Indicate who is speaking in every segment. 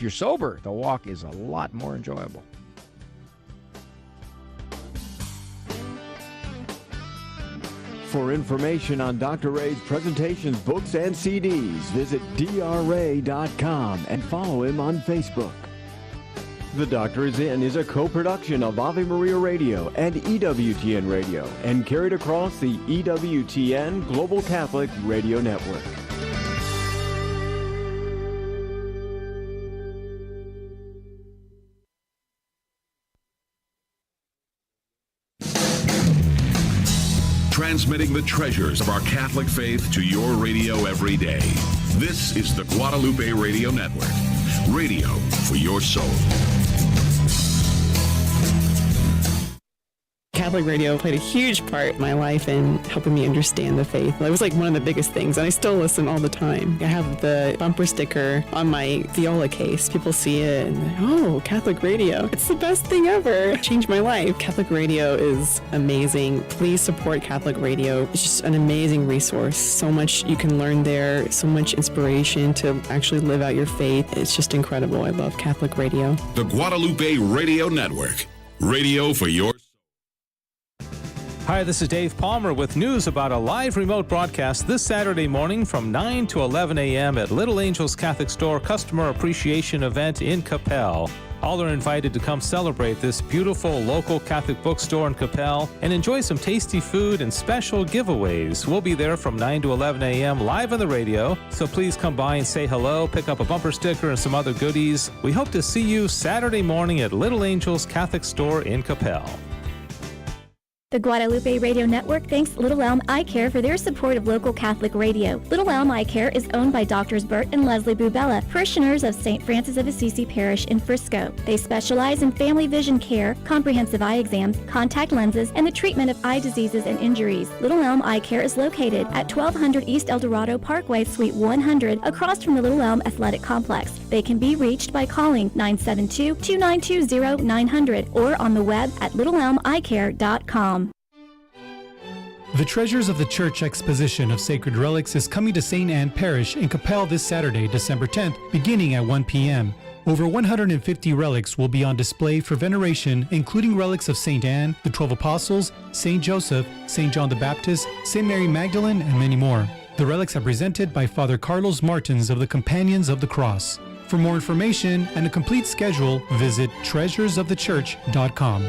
Speaker 1: If you're sober, the walk is a lot more enjoyable.
Speaker 2: For information on Dr. Ray's presentations, books, and CDs, visit drray.com and follow him on Facebook. The Doctor is In is a co-production of Ave Maria Radio and EWTN Radio and carried across the EWTN Global Catholic Radio Network.
Speaker 3: Transmitting the treasures of our Catholic faith to your radio every day. This is the Guadalupe Radio Network. Radio for your soul.
Speaker 4: Catholic radio played a huge part in my life in helping me understand the faith. It was like one of the biggest things, and I still listen all the time. I have the bumper sticker on my viola case. People see it and oh, Catholic radio. It's the best thing ever. It changed my life. Catholic radio is amazing. Please support Catholic radio. It's just an amazing resource. So much you can learn there, so much inspiration to actually live out your faith. It's just incredible. I love Catholic radio.
Speaker 3: The Guadalupe Radio Network. Radio for your soul.
Speaker 5: Hi, this is Dave Palmer with news about a live remote broadcast this Saturday morning from 9 to 11 a.m. at Little Angels Catholic Store Customer Appreciation Event in Capel. All are invited to come celebrate this beautiful local Catholic bookstore in Capel and enjoy some tasty food and special giveaways. We'll be there from 9 to 11 a.m. live on the radio, so please come by and say hello, pick up a bumper sticker and some other goodies. We hope to see you Saturday morning at Little Angels Catholic Store in Capel.
Speaker 6: The Guadalupe Radio Network thanks Little Elm Eye Care for their support of local Catholic radio. Little Elm Eye Care is owned by Drs. Bert and Leslie Bubella, parishioners of St. Francis of Assisi Parish in Frisco. They specialize in family vision care, comprehensive eye exams, contact lenses, and the treatment of eye diseases and injuries. Little Elm Eye Care is located at 1200 East El Dorado Parkway, Suite 100, across from the Little Elm Athletic Complex. They can be reached by calling 972-292-0900 or on the web at littleelmeyecare.com.
Speaker 7: The Treasures of the Church exposition of sacred relics is coming to St. Anne Parish in Capel this Saturday, December 10th, beginning at 1 p.m. Over 150 relics will be on display for veneration, including relics of St. Anne, the 12 Apostles, St. Joseph, St. John the Baptist, St. Mary Magdalene, and many more. The relics are presented by Father Carlos Martins of the Companions of the Cross. For more information and a complete schedule, visit treasuresofthechurch.com.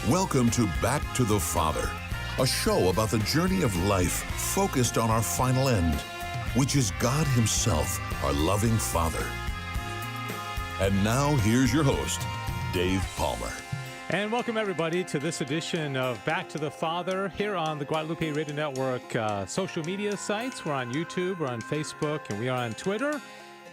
Speaker 3: Welcome to Back to the Father, a show about the journey of life focused on our final end, which is God Himself, our loving Father. And now, here's your host, Dave Palmer.
Speaker 5: And welcome, everybody, to this edition of Back to the Father here on the Guadalupe Radio Network social media sites. We're on YouTube, we're on Facebook, and we are on Twitter.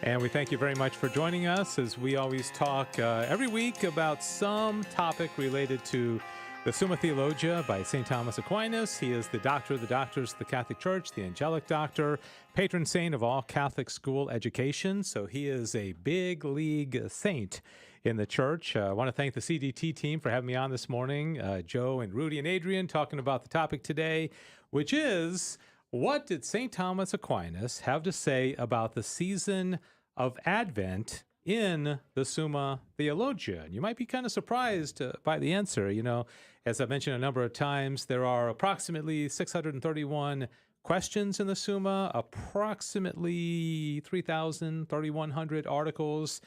Speaker 5: And we thank you very much for joining us as we always talk every week about some topic related to the Summa Theologica by St. Thomas Aquinas. He is the doctor of the doctors of the Catholic Church, the angelic doctor, patron saint of all Catholic school education. So he is a big league saint in the church. I want to thank the CDT team for having me on this morning. Joe and Rudy and Adrian talking about the topic today, which is, what did St. Thomas Aquinas have to say about the season of Advent in the Summa Theologica? And you might be kind of surprised by the answer. You know, as I've mentioned a number of times, there are approximately 631 questions in the Summa, approximately 3,100 articles,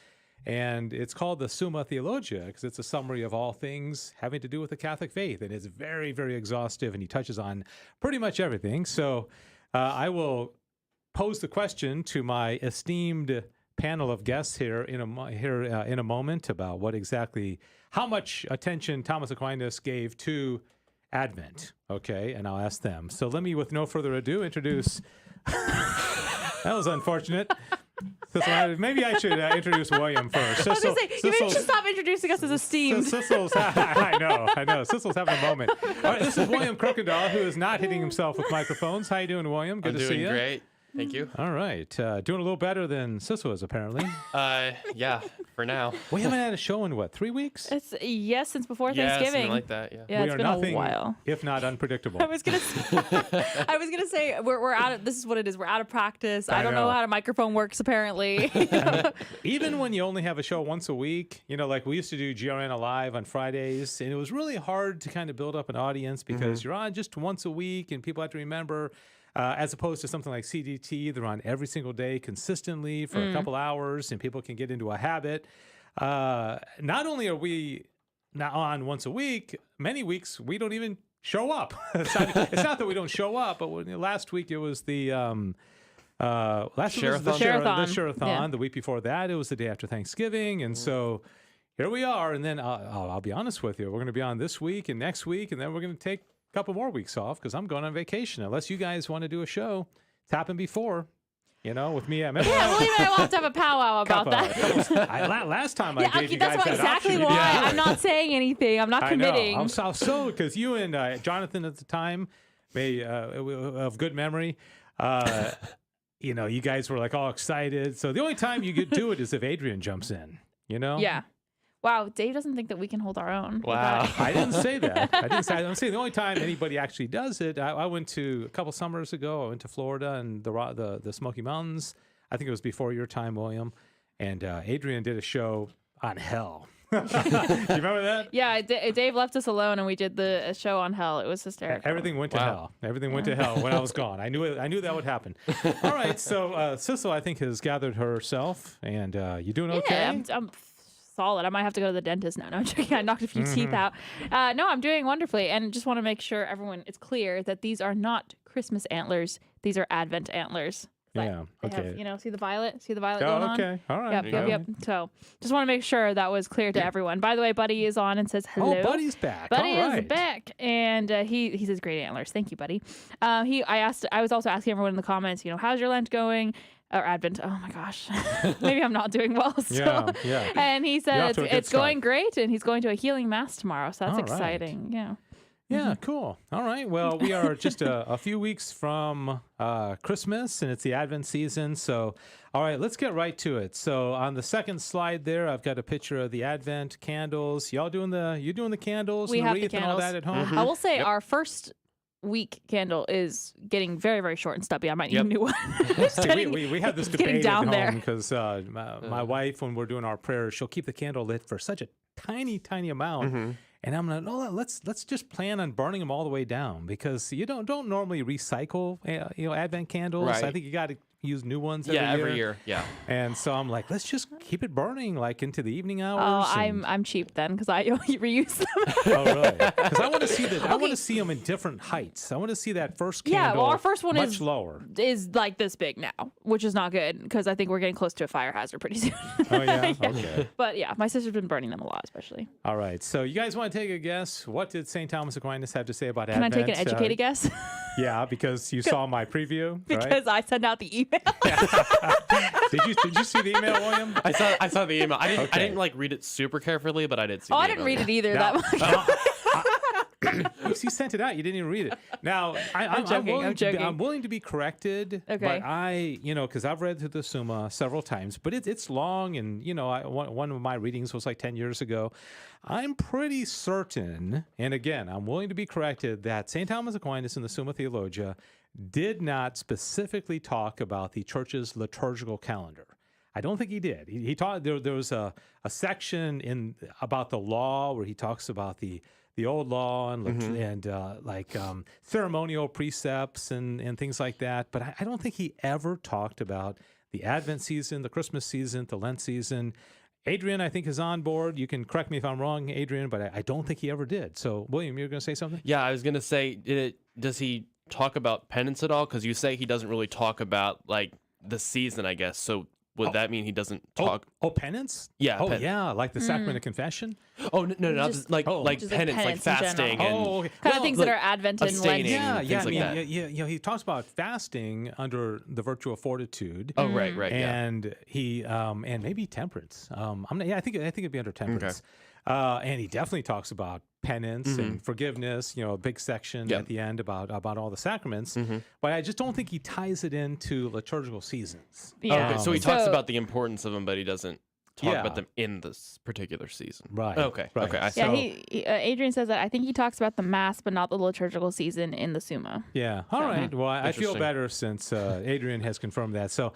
Speaker 5: And it's called the Summa Theologica because it's a summary of all things having to do with the Catholic faith. And it's very, very exhaustive, and he touches on pretty much everything. So I will pose the question to my esteemed panel of guests here in a moment about how much attention Thomas Aquinas gave to Advent. Okay, and I'll ask them. So let me, with no further ado, introduce. That was unfortunate. Maybe I should introduce William first.
Speaker 8: I was going to say, maybe you should stop introducing us as esteemed.
Speaker 5: I know. Sissel's having a moment. All right, this is William Kirkendall, who is not hitting himself with microphones. How you doing, William? Good to see you.
Speaker 9: I'm doing great. Thank you.
Speaker 5: All right. Doing a little better than Sissel is, apparently.
Speaker 9: Yeah, for now.
Speaker 5: We haven't had a show in, 3 weeks?
Speaker 8: Since before
Speaker 9: Yeah,
Speaker 8: Thanksgiving.
Speaker 9: something like that, yeah.
Speaker 8: Yeah,
Speaker 5: We
Speaker 8: it's
Speaker 5: are
Speaker 8: been
Speaker 5: nothing
Speaker 8: a while.
Speaker 5: if not unpredictable.
Speaker 8: I was gonna say we're out of, this is what it is. We're out of practice. I don't know how a microphone works apparently.
Speaker 5: Even when you only have a show once a week, like we used to do GRN Alive on Fridays, and it was really hard to kind of build up an audience because you're on just once a week and people have to remember, as opposed to something like CDT, they're on every single day consistently for a couple hours and people can get into a habit. Not only are we not on once a week, many weeks we don't even show up. It's not that we don't show up, but last week it was the Share-a-thon.
Speaker 8: Yeah.
Speaker 5: The week before that, it was the day after Thanksgiving. And so here we are. And then I'll be honest with you, we're going to be on this week and next week, and then we're going to take a couple more weeks off because I'm going on vacation. Unless you guys want to do a show. It's happened before. With me,
Speaker 8: William and I will have to have a powwow about that.
Speaker 5: Last time I gave you guys
Speaker 8: that's
Speaker 5: that
Speaker 8: exactly
Speaker 5: option.
Speaker 8: why I'm not saying anything. I'm not committing.
Speaker 5: I know. So because you and Jonathan at the time, of good memory, you guys were like all excited. So the only time you could do it is if Adrian jumps in.
Speaker 8: Yeah. Wow, Dave doesn't think that we can hold our own.
Speaker 9: Wow.
Speaker 5: I didn't say that. I'm saying the only time anybody actually does it. I went to a couple summers ago. I went to Florida and the Smoky Mountains. I think it was before your time, William. And Adrian did a show on hell. You remember that?
Speaker 8: Yeah, Dave left us alone and we did a show on hell. It was hysterical.
Speaker 5: Everything went to hell. Everything went to hell when I was gone. I knew that would happen. All right, so Sissel, I think, has gathered herself, and you doing okay?
Speaker 8: Yeah, I'm solid. I might have to go to the dentist now. No, I'm joking. I knocked a few teeth out. No, I'm doing wonderfully, and just want to make sure it's clear that these are not Christmas antlers. These are Advent antlers.
Speaker 5: Yeah. Okay.
Speaker 8: Have, see the violet? See the violet going on?
Speaker 5: Okay. All right.
Speaker 8: Yep. So just want to make sure that was clear to everyone. By the way, Buddy is on and says hello.
Speaker 5: Oh, Buddy's back.
Speaker 8: Buddy
Speaker 5: All right.
Speaker 8: is back, and he says great antlers. Thank you, Buddy. I was also asking everyone in the comments, how's your Lent going? Or Advent. Oh my gosh. Maybe I'm not doing well still.
Speaker 5: Yeah.
Speaker 8: And he said it's going great, and he's going to a healing mass tomorrow. So that's exciting. Yeah.
Speaker 5: Yeah, cool. All right. Well, we are just a few weeks from Christmas, and it's the Advent season. So, all right, let's get right to it. So, on the second slide there, I've got a picture of the Advent candles. You doing the candles
Speaker 8: We
Speaker 5: and
Speaker 8: have
Speaker 5: the wreath
Speaker 8: the
Speaker 5: and all
Speaker 8: candles.
Speaker 5: that at home?
Speaker 8: I will say our first week candle is getting very, very short and stubby. I might need a new one.
Speaker 5: We have this debate
Speaker 8: down
Speaker 5: at
Speaker 8: there.
Speaker 5: home because my wife, when we're doing our prayers, she'll keep the candle lit for such a tiny, tiny amount. And I'm like, no, let's just plan on burning them all the way down because you don't normally recycle Advent candles.
Speaker 9: Right.
Speaker 5: I think you got to use new ones
Speaker 9: every year. Yeah.
Speaker 5: And so I'm like, let's just keep it burning like into the evening hours.
Speaker 8: Oh, I'm cheap then because I reuse them.
Speaker 5: Oh, really? Because I want to see that. I want to see them in different heights. I want to see that first candle.
Speaker 8: Yeah, well, our first one
Speaker 5: much lower.
Speaker 8: Is like this big now, which is not good because I think we're getting close to a fire hazard pretty soon.
Speaker 5: Oh yeah. Okay.
Speaker 8: But yeah, my sister's been burning them a lot, especially.
Speaker 5: All right. So you guys want to take a guess? What did St. Thomas Aquinas have to say about
Speaker 8: Can
Speaker 5: Advent?
Speaker 8: I take an educated guess?
Speaker 5: Yeah, because you saw my preview.
Speaker 8: Because I sent out the email.
Speaker 5: Did you see the email, William?
Speaker 9: I saw the email. I
Speaker 5: Okay.
Speaker 9: didn't read it super carefully, but I did see
Speaker 8: Oh,
Speaker 9: the
Speaker 8: I
Speaker 9: email.
Speaker 8: didn't read it either.
Speaker 5: Now-
Speaker 8: That much.
Speaker 5: You sent it out. You didn't even read it. Now, I'm
Speaker 8: joking.
Speaker 5: willing to be corrected.
Speaker 8: Okay.
Speaker 5: But because I've read through the Summa several times, but it's long, and one of my readings was like 10 years ago. I'm pretty certain, and again, I'm willing to be corrected, that St. Thomas Aquinas in the Summa Theologica did not specifically talk about the church's liturgical calendar. I don't think he did. He taught there was a section about the law where he talks about the old law and ceremonial precepts and things like that. But I don't think he ever talked about the Advent season, the Christmas season, the Lent season. Adrian, I think, is on board. You can correct me if I'm wrong, Adrian, but I don't think he ever did. So, William, you're going to say something?
Speaker 9: Yeah, I was gonna say, does he talk about penance at all? Because you say he doesn't really talk about like the season, I guess. So would that mean he doesn't talk?
Speaker 5: Oh, penance?
Speaker 9: Yeah.
Speaker 5: Oh, yeah, like the sacrament of confession?
Speaker 9: Oh no, not
Speaker 8: Just-
Speaker 9: like
Speaker 5: oh.
Speaker 9: like
Speaker 8: Just
Speaker 9: penance, like
Speaker 8: in general.
Speaker 9: fasting.
Speaker 5: Oh,
Speaker 9: And,
Speaker 5: okay.
Speaker 8: Kind of
Speaker 5: Well,
Speaker 8: things
Speaker 9: like
Speaker 8: that are Advent and Lent.
Speaker 9: abstaining.
Speaker 5: Yeah,
Speaker 9: things
Speaker 5: I
Speaker 9: like
Speaker 5: mean,
Speaker 9: that.
Speaker 5: he talks about fasting under the virtue of fortitude.
Speaker 9: Oh, right, yeah.
Speaker 5: And he and maybe temperance. I think it'd be under temperance. And he definitely talks about penance and forgiveness. A big section at the end about all the sacraments. But I just don't think he ties it into liturgical seasons.
Speaker 8: Yeah.
Speaker 9: Okay, so he talks about the importance of them, but he doesn't talk
Speaker 5: Yeah.
Speaker 9: about them in this particular season.
Speaker 5: Right.
Speaker 9: Okay.
Speaker 5: Right.
Speaker 9: Okay. I see.
Speaker 8: Yeah,
Speaker 5: So-
Speaker 8: Adrian says that I think he talks about the Mass, but not the liturgical season in the Summa.
Speaker 5: Yeah. All right. Well, I feel
Speaker 9: Interesting.
Speaker 5: better since Adrian has confirmed that. So,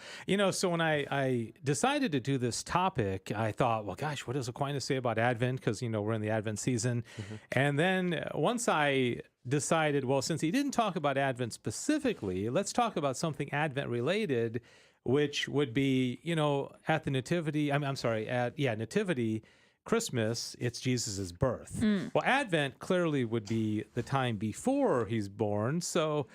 Speaker 5: so when I decided to do this topic, I thought, well, gosh, what does Aquinas say about Advent? Because, we're in the Advent season. And then once I decided, well, since he didn't talk about Advent specifically, let's talk about something Advent related, which would be, at the Nativity, Nativity, Christmas, it's Jesus's birth. Well, Advent clearly would be the time before he's born. So,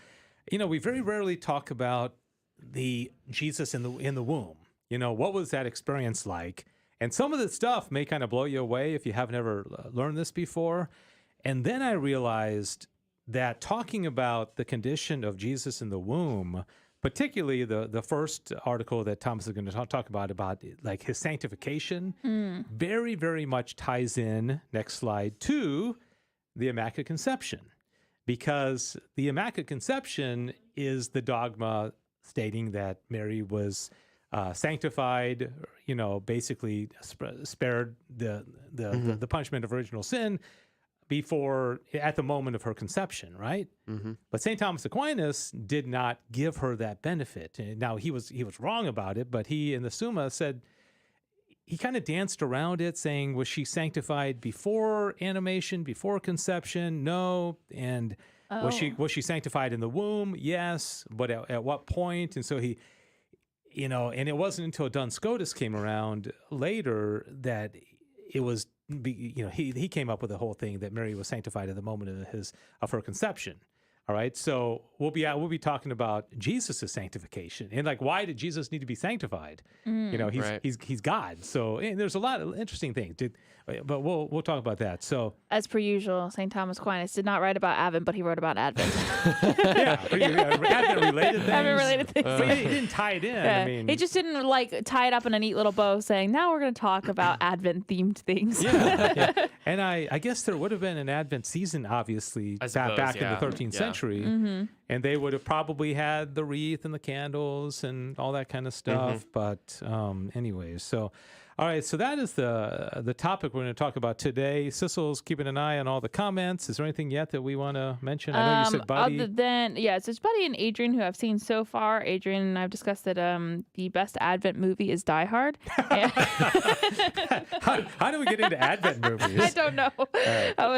Speaker 5: we very rarely talk about the Jesus in the womb. What was that experience like? And some of the stuff may kind of blow you away if you haven't ever learned this before. And then I realized that talking about the condition of Jesus in the womb, particularly the first article that Thomas is going to talk about like his sanctification, very, very much ties in, next slide, to the Immaculate Conception. Because the Immaculate Conception is the dogma stating that Mary was sanctified, basically spared the punishment of original sin at the moment of her conception, right? But St. Thomas Aquinas did not give her that benefit. Now, he was wrong about it, but he in the Summa said, he kind of danced around it, saying, was she sanctified before animation, before conception? No. And was she sanctified in the womb? Yes. But at what point? And so he, and it wasn't until Duns Scotus came around later that it was, he came up with the whole thing that Mary was sanctified at the moment of her conception. All right, so we'll be talking about Jesus' sanctification and like, why did Jesus need to be sanctified? He's God. So there's a lot of interesting things. But we'll talk about that. So
Speaker 8: As per usual, St. Thomas Aquinas did not write about Advent, but he wrote about Advent.
Speaker 5: Advent-related things.
Speaker 8: Advent-related things.
Speaker 5: But he didn't tie it in.
Speaker 8: Yeah.
Speaker 5: I mean,
Speaker 8: He just didn't tie it up in a neat little bow saying, now we're going to talk about Advent-themed things.
Speaker 5: yeah. And I guess there would have been an Advent season, obviously,
Speaker 9: I suppose,
Speaker 5: back in
Speaker 9: yeah.
Speaker 5: the 13th
Speaker 9: Yeah.
Speaker 5: century. And they would have probably had the wreath and the candles and all that kind of stuff. But anyways, so all right, so that is the topic we're going to talk about today. Sissel's keeping an eye on all the comments. Is there anything yet that we want to mention? I know you said Buddy.
Speaker 8: Other than, so it's Buddy and Adrian who I've seen so far. Adrian and I've discussed that the best Advent movie is Die Hard.
Speaker 5: How do we get into Advent movies?
Speaker 8: I don't know.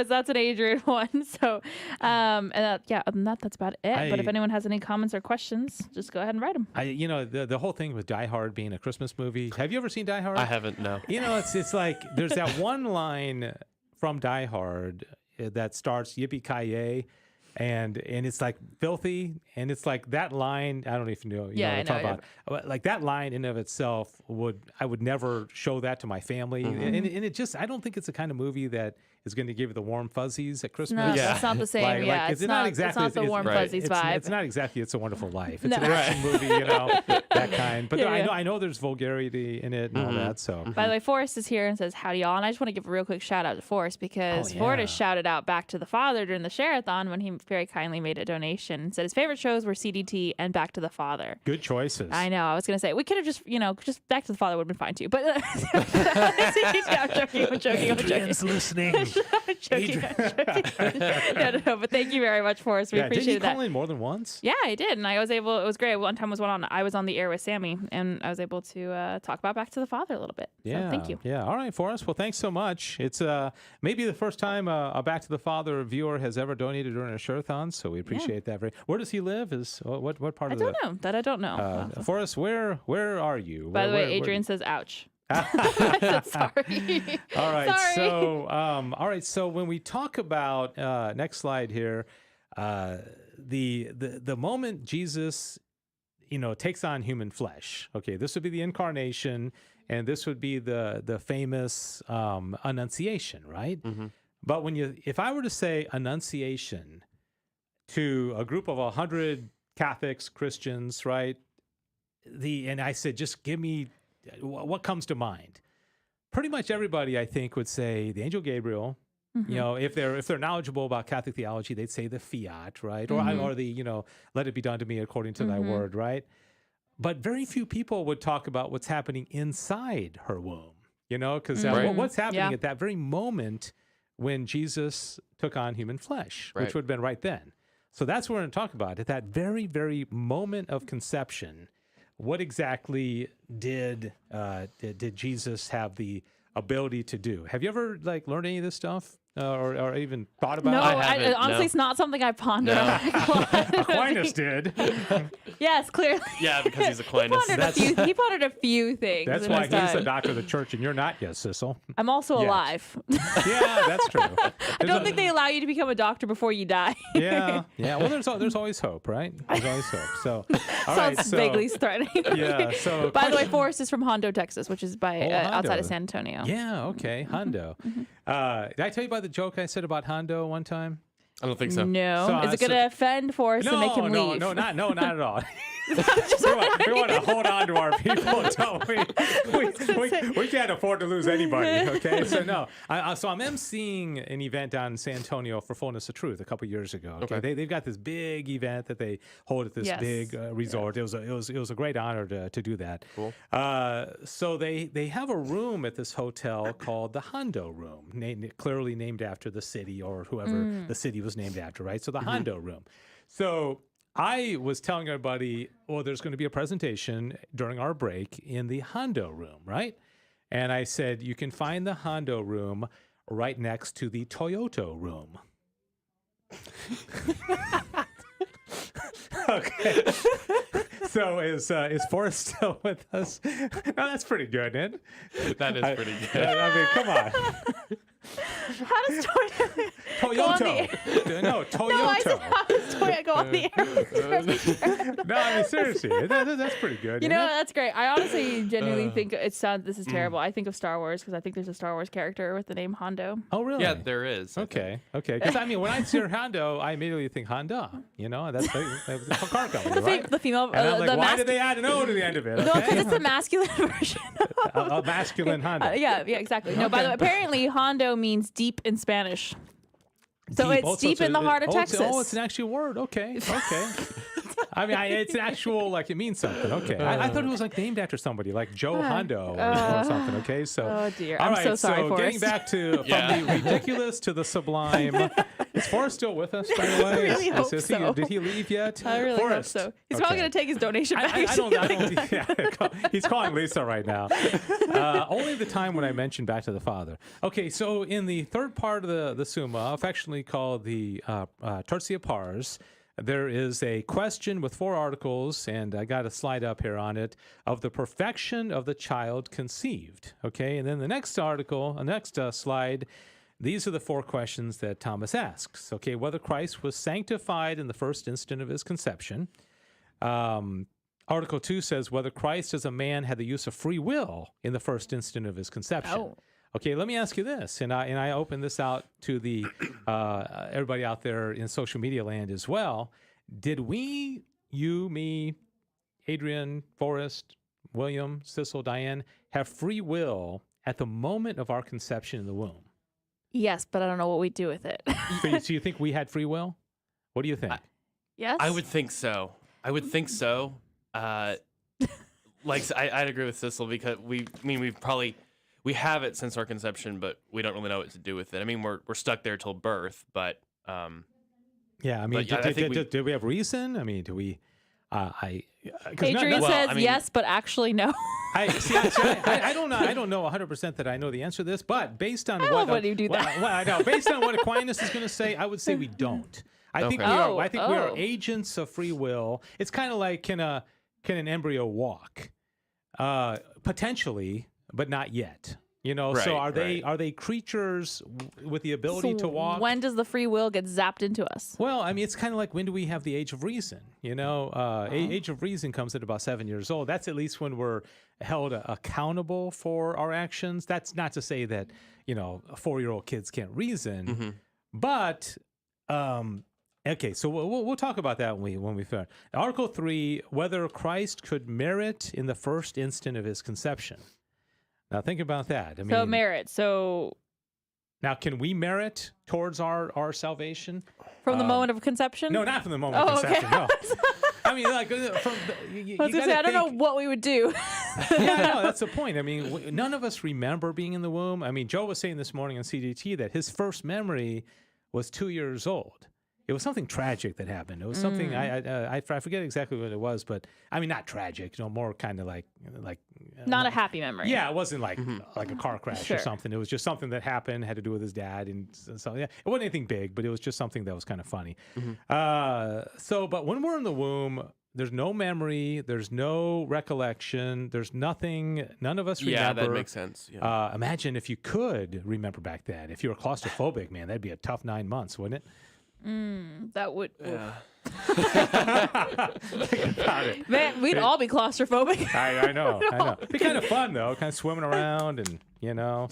Speaker 8: That's an Adrian one. So, other than that, that's about it. But if anyone has any comments or questions, just go ahead and write them.
Speaker 5: The whole thing with Die Hard being a Christmas movie. Have you ever seen Die Hard?
Speaker 9: I haven't. No.
Speaker 5: It's like there's that one line from Die Hard that starts "Yippee-ki-yay," and it's like filthy, and it's like that line. I don't even know. What I'm talking about. Like that line in of itself I would never show that to my family, and it just I don't think it's the kind of movie that is going to give you the warm fuzzies at Christmas.
Speaker 8: No, it's not the same.
Speaker 5: It's not exactly.
Speaker 8: It's not the warm fuzzies vibe.
Speaker 5: It's not exactly. It's a Wonderful Life. It's an action movie, that kind. But I know there's vulgarity in it and all that. So
Speaker 8: By the way, Forrest is here and says, howdy y'all. And I just want to give a real quick shout out to Forrest because Forrest shouted out Back to the Father during the Share-a-thon when he very kindly made a donation and said his favorite shows were CDT and Back to the Father.
Speaker 5: good choices.
Speaker 8: I know. I was going to say, we could have just Back to the Father would have been fine too. But I'm joking.
Speaker 5: Adrian's listening.
Speaker 8: I'm joking. No. But thank you very much, Forrest. We appreciate
Speaker 5: Didn't
Speaker 8: that.
Speaker 5: he call in more than once?
Speaker 8: Yeah, I did, and I was able. It was great. One time I was on the air with Sammy, and I was able to talk about Back to the Father a little bit. So thank you.
Speaker 5: Yeah. All right, Forrest. Well, thanks so much. It's maybe the first time a Back to the Father viewer has ever donated during a Share-a-thon, so we appreciate that. Where does he live? What part
Speaker 8: I
Speaker 5: of
Speaker 8: don't know. That I don't know.
Speaker 5: Forrest, where are you?
Speaker 8: By the way,
Speaker 5: where-
Speaker 8: Adrian says, "Ouch." Sorry.
Speaker 5: All right.
Speaker 8: Sorry.
Speaker 5: So when we talk about next slide here, the moment Jesus, takes on human flesh. Okay, this would be the incarnation, and this would be the famous Annunciation, right?
Speaker 9: Mm-hmm.
Speaker 5: But if I were to say Annunciation to a group of 100 Catholics, Christians, right? And I said, just give me what comes to mind. Pretty much everybody, I think, would say the angel Gabriel.
Speaker 8: Mm-hmm.
Speaker 5: If they're knowledgeable about Catholic theology, they'd say the fiat, right?
Speaker 8: Mm-hmm.
Speaker 5: Or the let it be done to me according to thy
Speaker 8: Mm-hmm.
Speaker 5: word, right? But very few people would talk about what's happening inside her womb, because what's happening at that very moment when Jesus took on human flesh, which would have been right then. So that's what we're going to talk about. At that very, very moment of conception, what exactly did Jesus have the ability to do? Have you ever learned any of this stuff or even thought about
Speaker 8: No,
Speaker 5: it?
Speaker 8: honestly,
Speaker 9: no.
Speaker 8: it's not something I ponder.
Speaker 9: No.
Speaker 5: Aquinas did.
Speaker 8: Yes, clearly.
Speaker 9: Yeah, because he's Aquinas.
Speaker 8: He pondered a few things.
Speaker 5: That's
Speaker 8: in
Speaker 5: why
Speaker 8: his
Speaker 5: he's the
Speaker 8: time.
Speaker 5: doctor of the church and you're not yet, Sissel.
Speaker 8: I'm also
Speaker 5: Yes.
Speaker 8: alive.
Speaker 5: Yeah, that's true.
Speaker 8: I don't think they allow you to become a doctor before you die.
Speaker 5: Yeah. Well, there's always hope, right? There's always hope. So, all right.
Speaker 8: Sounds
Speaker 5: So,
Speaker 8: vaguely threatening.
Speaker 5: yeah. So,
Speaker 8: By the way, Forrest is from Hondo, Texas, which is outside
Speaker 5: Hondo.
Speaker 8: of San Antonio.
Speaker 5: Yeah. Okay. Hondo. Did I tell you about the joke I said about Hondo one time?
Speaker 9: I don't think so.
Speaker 8: No.
Speaker 5: So,
Speaker 8: is it going to offend Forrest and make him leave?
Speaker 5: No, not at all. we want to hold on to our people, don't we? We can't afford to lose anybody, okay? So no. So I'm emceeing an event down in San Antonio for Fullness of Truth a couple years ago. Okay. They've got this big event that they hold at this big resort. It was a great honor to do that.
Speaker 9: Cool.
Speaker 5: So they have a room at this hotel called the Hondo Room, clearly named after the city or whoever the city was named after, right? So the Hondo Room. So I was telling everybody, well, there's going to be a presentation during our break in the Hondo Room, right? And I said, you can find the Hondo Room right next to the Toyota Room. Okay. So is Forrest still with us? No, that's pretty good, isn't it?
Speaker 9: That is pretty good.
Speaker 5: I mean, come on.
Speaker 8: How does Toyota
Speaker 5: Toyota. No, Toyota.
Speaker 8: No, I said, how does Toyota go on the air?
Speaker 5: No, I mean, seriously. That's pretty good.
Speaker 8: You
Speaker 5: isn't
Speaker 8: know,
Speaker 5: it?
Speaker 8: that's great. I honestly genuinely think this is terrible. I think of Star Wars because I think there's a Star Wars character with the name Hondo.
Speaker 5: Oh, really?
Speaker 9: Yeah, there is. I think.
Speaker 5: Okay. Because, I mean, when I hear Hondo, I immediately think Honda. That's a car company, right?
Speaker 8: The female,
Speaker 5: And I'm like,
Speaker 8: the
Speaker 5: why did they add an O to the end of it?
Speaker 8: No,
Speaker 5: Okay?
Speaker 8: because it's the masculine version.
Speaker 5: a masculine Honda.
Speaker 8: Yeah, exactly. No, by the way, apparently Hondo means deep in Spanish. So
Speaker 5: Deep.
Speaker 8: it's
Speaker 5: Oh,
Speaker 8: deep in the heart of Texas.
Speaker 5: It's an actual word. Okay. I mean, it's an actual, it means something. Okay. I thought it was named after somebody, like Joe Hondo or something. Okay. So.
Speaker 8: Oh, dear.
Speaker 5: All
Speaker 8: I'm
Speaker 5: right.
Speaker 8: so sorry,
Speaker 5: getting
Speaker 8: Forrest.
Speaker 5: back to from the ridiculous to the sublime. Is Forrest still with us, by the way?
Speaker 8: I really hope so.
Speaker 5: Did he leave yet?
Speaker 8: I really
Speaker 5: Forrest.
Speaker 8: hope so. He's probably going to take his donation back.
Speaker 5: I don't. Yeah, he's calling Lisa right now. Only the time when I mentioned Back to the Father. Okay, so in the third part of the Summa, affectionately called the Tertia Pars, there is a question with 4 articles, and I got a slide up here on it, of the perfection of the child conceived. Okay, and then the next slide, these are the 4 questions that Thomas asks. Okay, whether Christ was sanctified in the first instant of his conception. Article 2 says whether Christ as a man had the use of free will in the first instant of his conception.
Speaker 8: Oh.
Speaker 5: Okay, let me ask you this, and I open this out to the everybody out there in social media land as well. Did we, you, me, Adrian, Forrest, William, Sissel, Diane, have free will at the moment of our conception in the womb?
Speaker 8: Yes, but I don't know what we do with it.
Speaker 5: So you think we had free will? What do you think?
Speaker 8: Yes?
Speaker 9: I would think so. I'd agree with Sissel because we have it since our conception, but we don't really know what to do with it. I mean, we're stuck there till birth, but
Speaker 5: yeah, I mean,
Speaker 9: but
Speaker 5: did we have reason? I mean, do we?
Speaker 8: Adrian says yes, but actually no.
Speaker 5: I don't know. I don't know 100% that I know the answer to this, but based on
Speaker 8: when you do that.
Speaker 5: I know, based on what Aquinas is going to say, I would say we don't. I think we are. I think we are agents of free will. It's kind of like can an embryo walk? Potentially, but not yet. You know,
Speaker 9: Right,
Speaker 5: so are
Speaker 9: right.
Speaker 5: they creatures with the ability to walk?
Speaker 8: When does the free will get zapped into us?
Speaker 5: Well, I mean, it's kind of like, when do we have the age of reason? You know, age of reason comes at about 7 years old. That's at least when we're held accountable for our actions. That's not to say that, you know, 4-year-old kids can't reason, but okay. So we'll talk about that when we finish. Article 3: whether Christ could merit in the first instant of his conception. Now think about that. I mean,
Speaker 8: So merit. So
Speaker 5: now, can we merit towards our salvation?
Speaker 8: from the moment of conception?
Speaker 5: No, not from the moment of conception. No, I mean, like from you
Speaker 8: I was gonna say, I don't know what we would do.
Speaker 5: Yeah, no, that's the point. I mean, none of us remember being in the womb. I mean, Joe was saying this morning on CDT that his first memory was 2 years old. It was something tragic that happened. It was something I forget exactly what it was, but I mean, not tragic. You know, more kind of like
Speaker 8: Not a happy memory.
Speaker 5: yeah, it wasn't like a car crash
Speaker 8: Sure.
Speaker 5: or something. It was just something that happened, had to do with his dad, and so yeah, it wasn't anything big, but it was just something that was kind of funny. But when we're in the womb, there's no memory, there's no recollection, there's nothing. None of us remember.
Speaker 9: Yeah, that makes sense. Yeah.
Speaker 5: Imagine if you could remember back then. If you were claustrophobic, man, that'd be a tough 9 months, wouldn't it?
Speaker 8: That would.
Speaker 9: Yeah.
Speaker 5: Think about it.
Speaker 8: Man, we'd all be claustrophobic.
Speaker 5: I know. It'd be kind of fun though, kind of swimming around and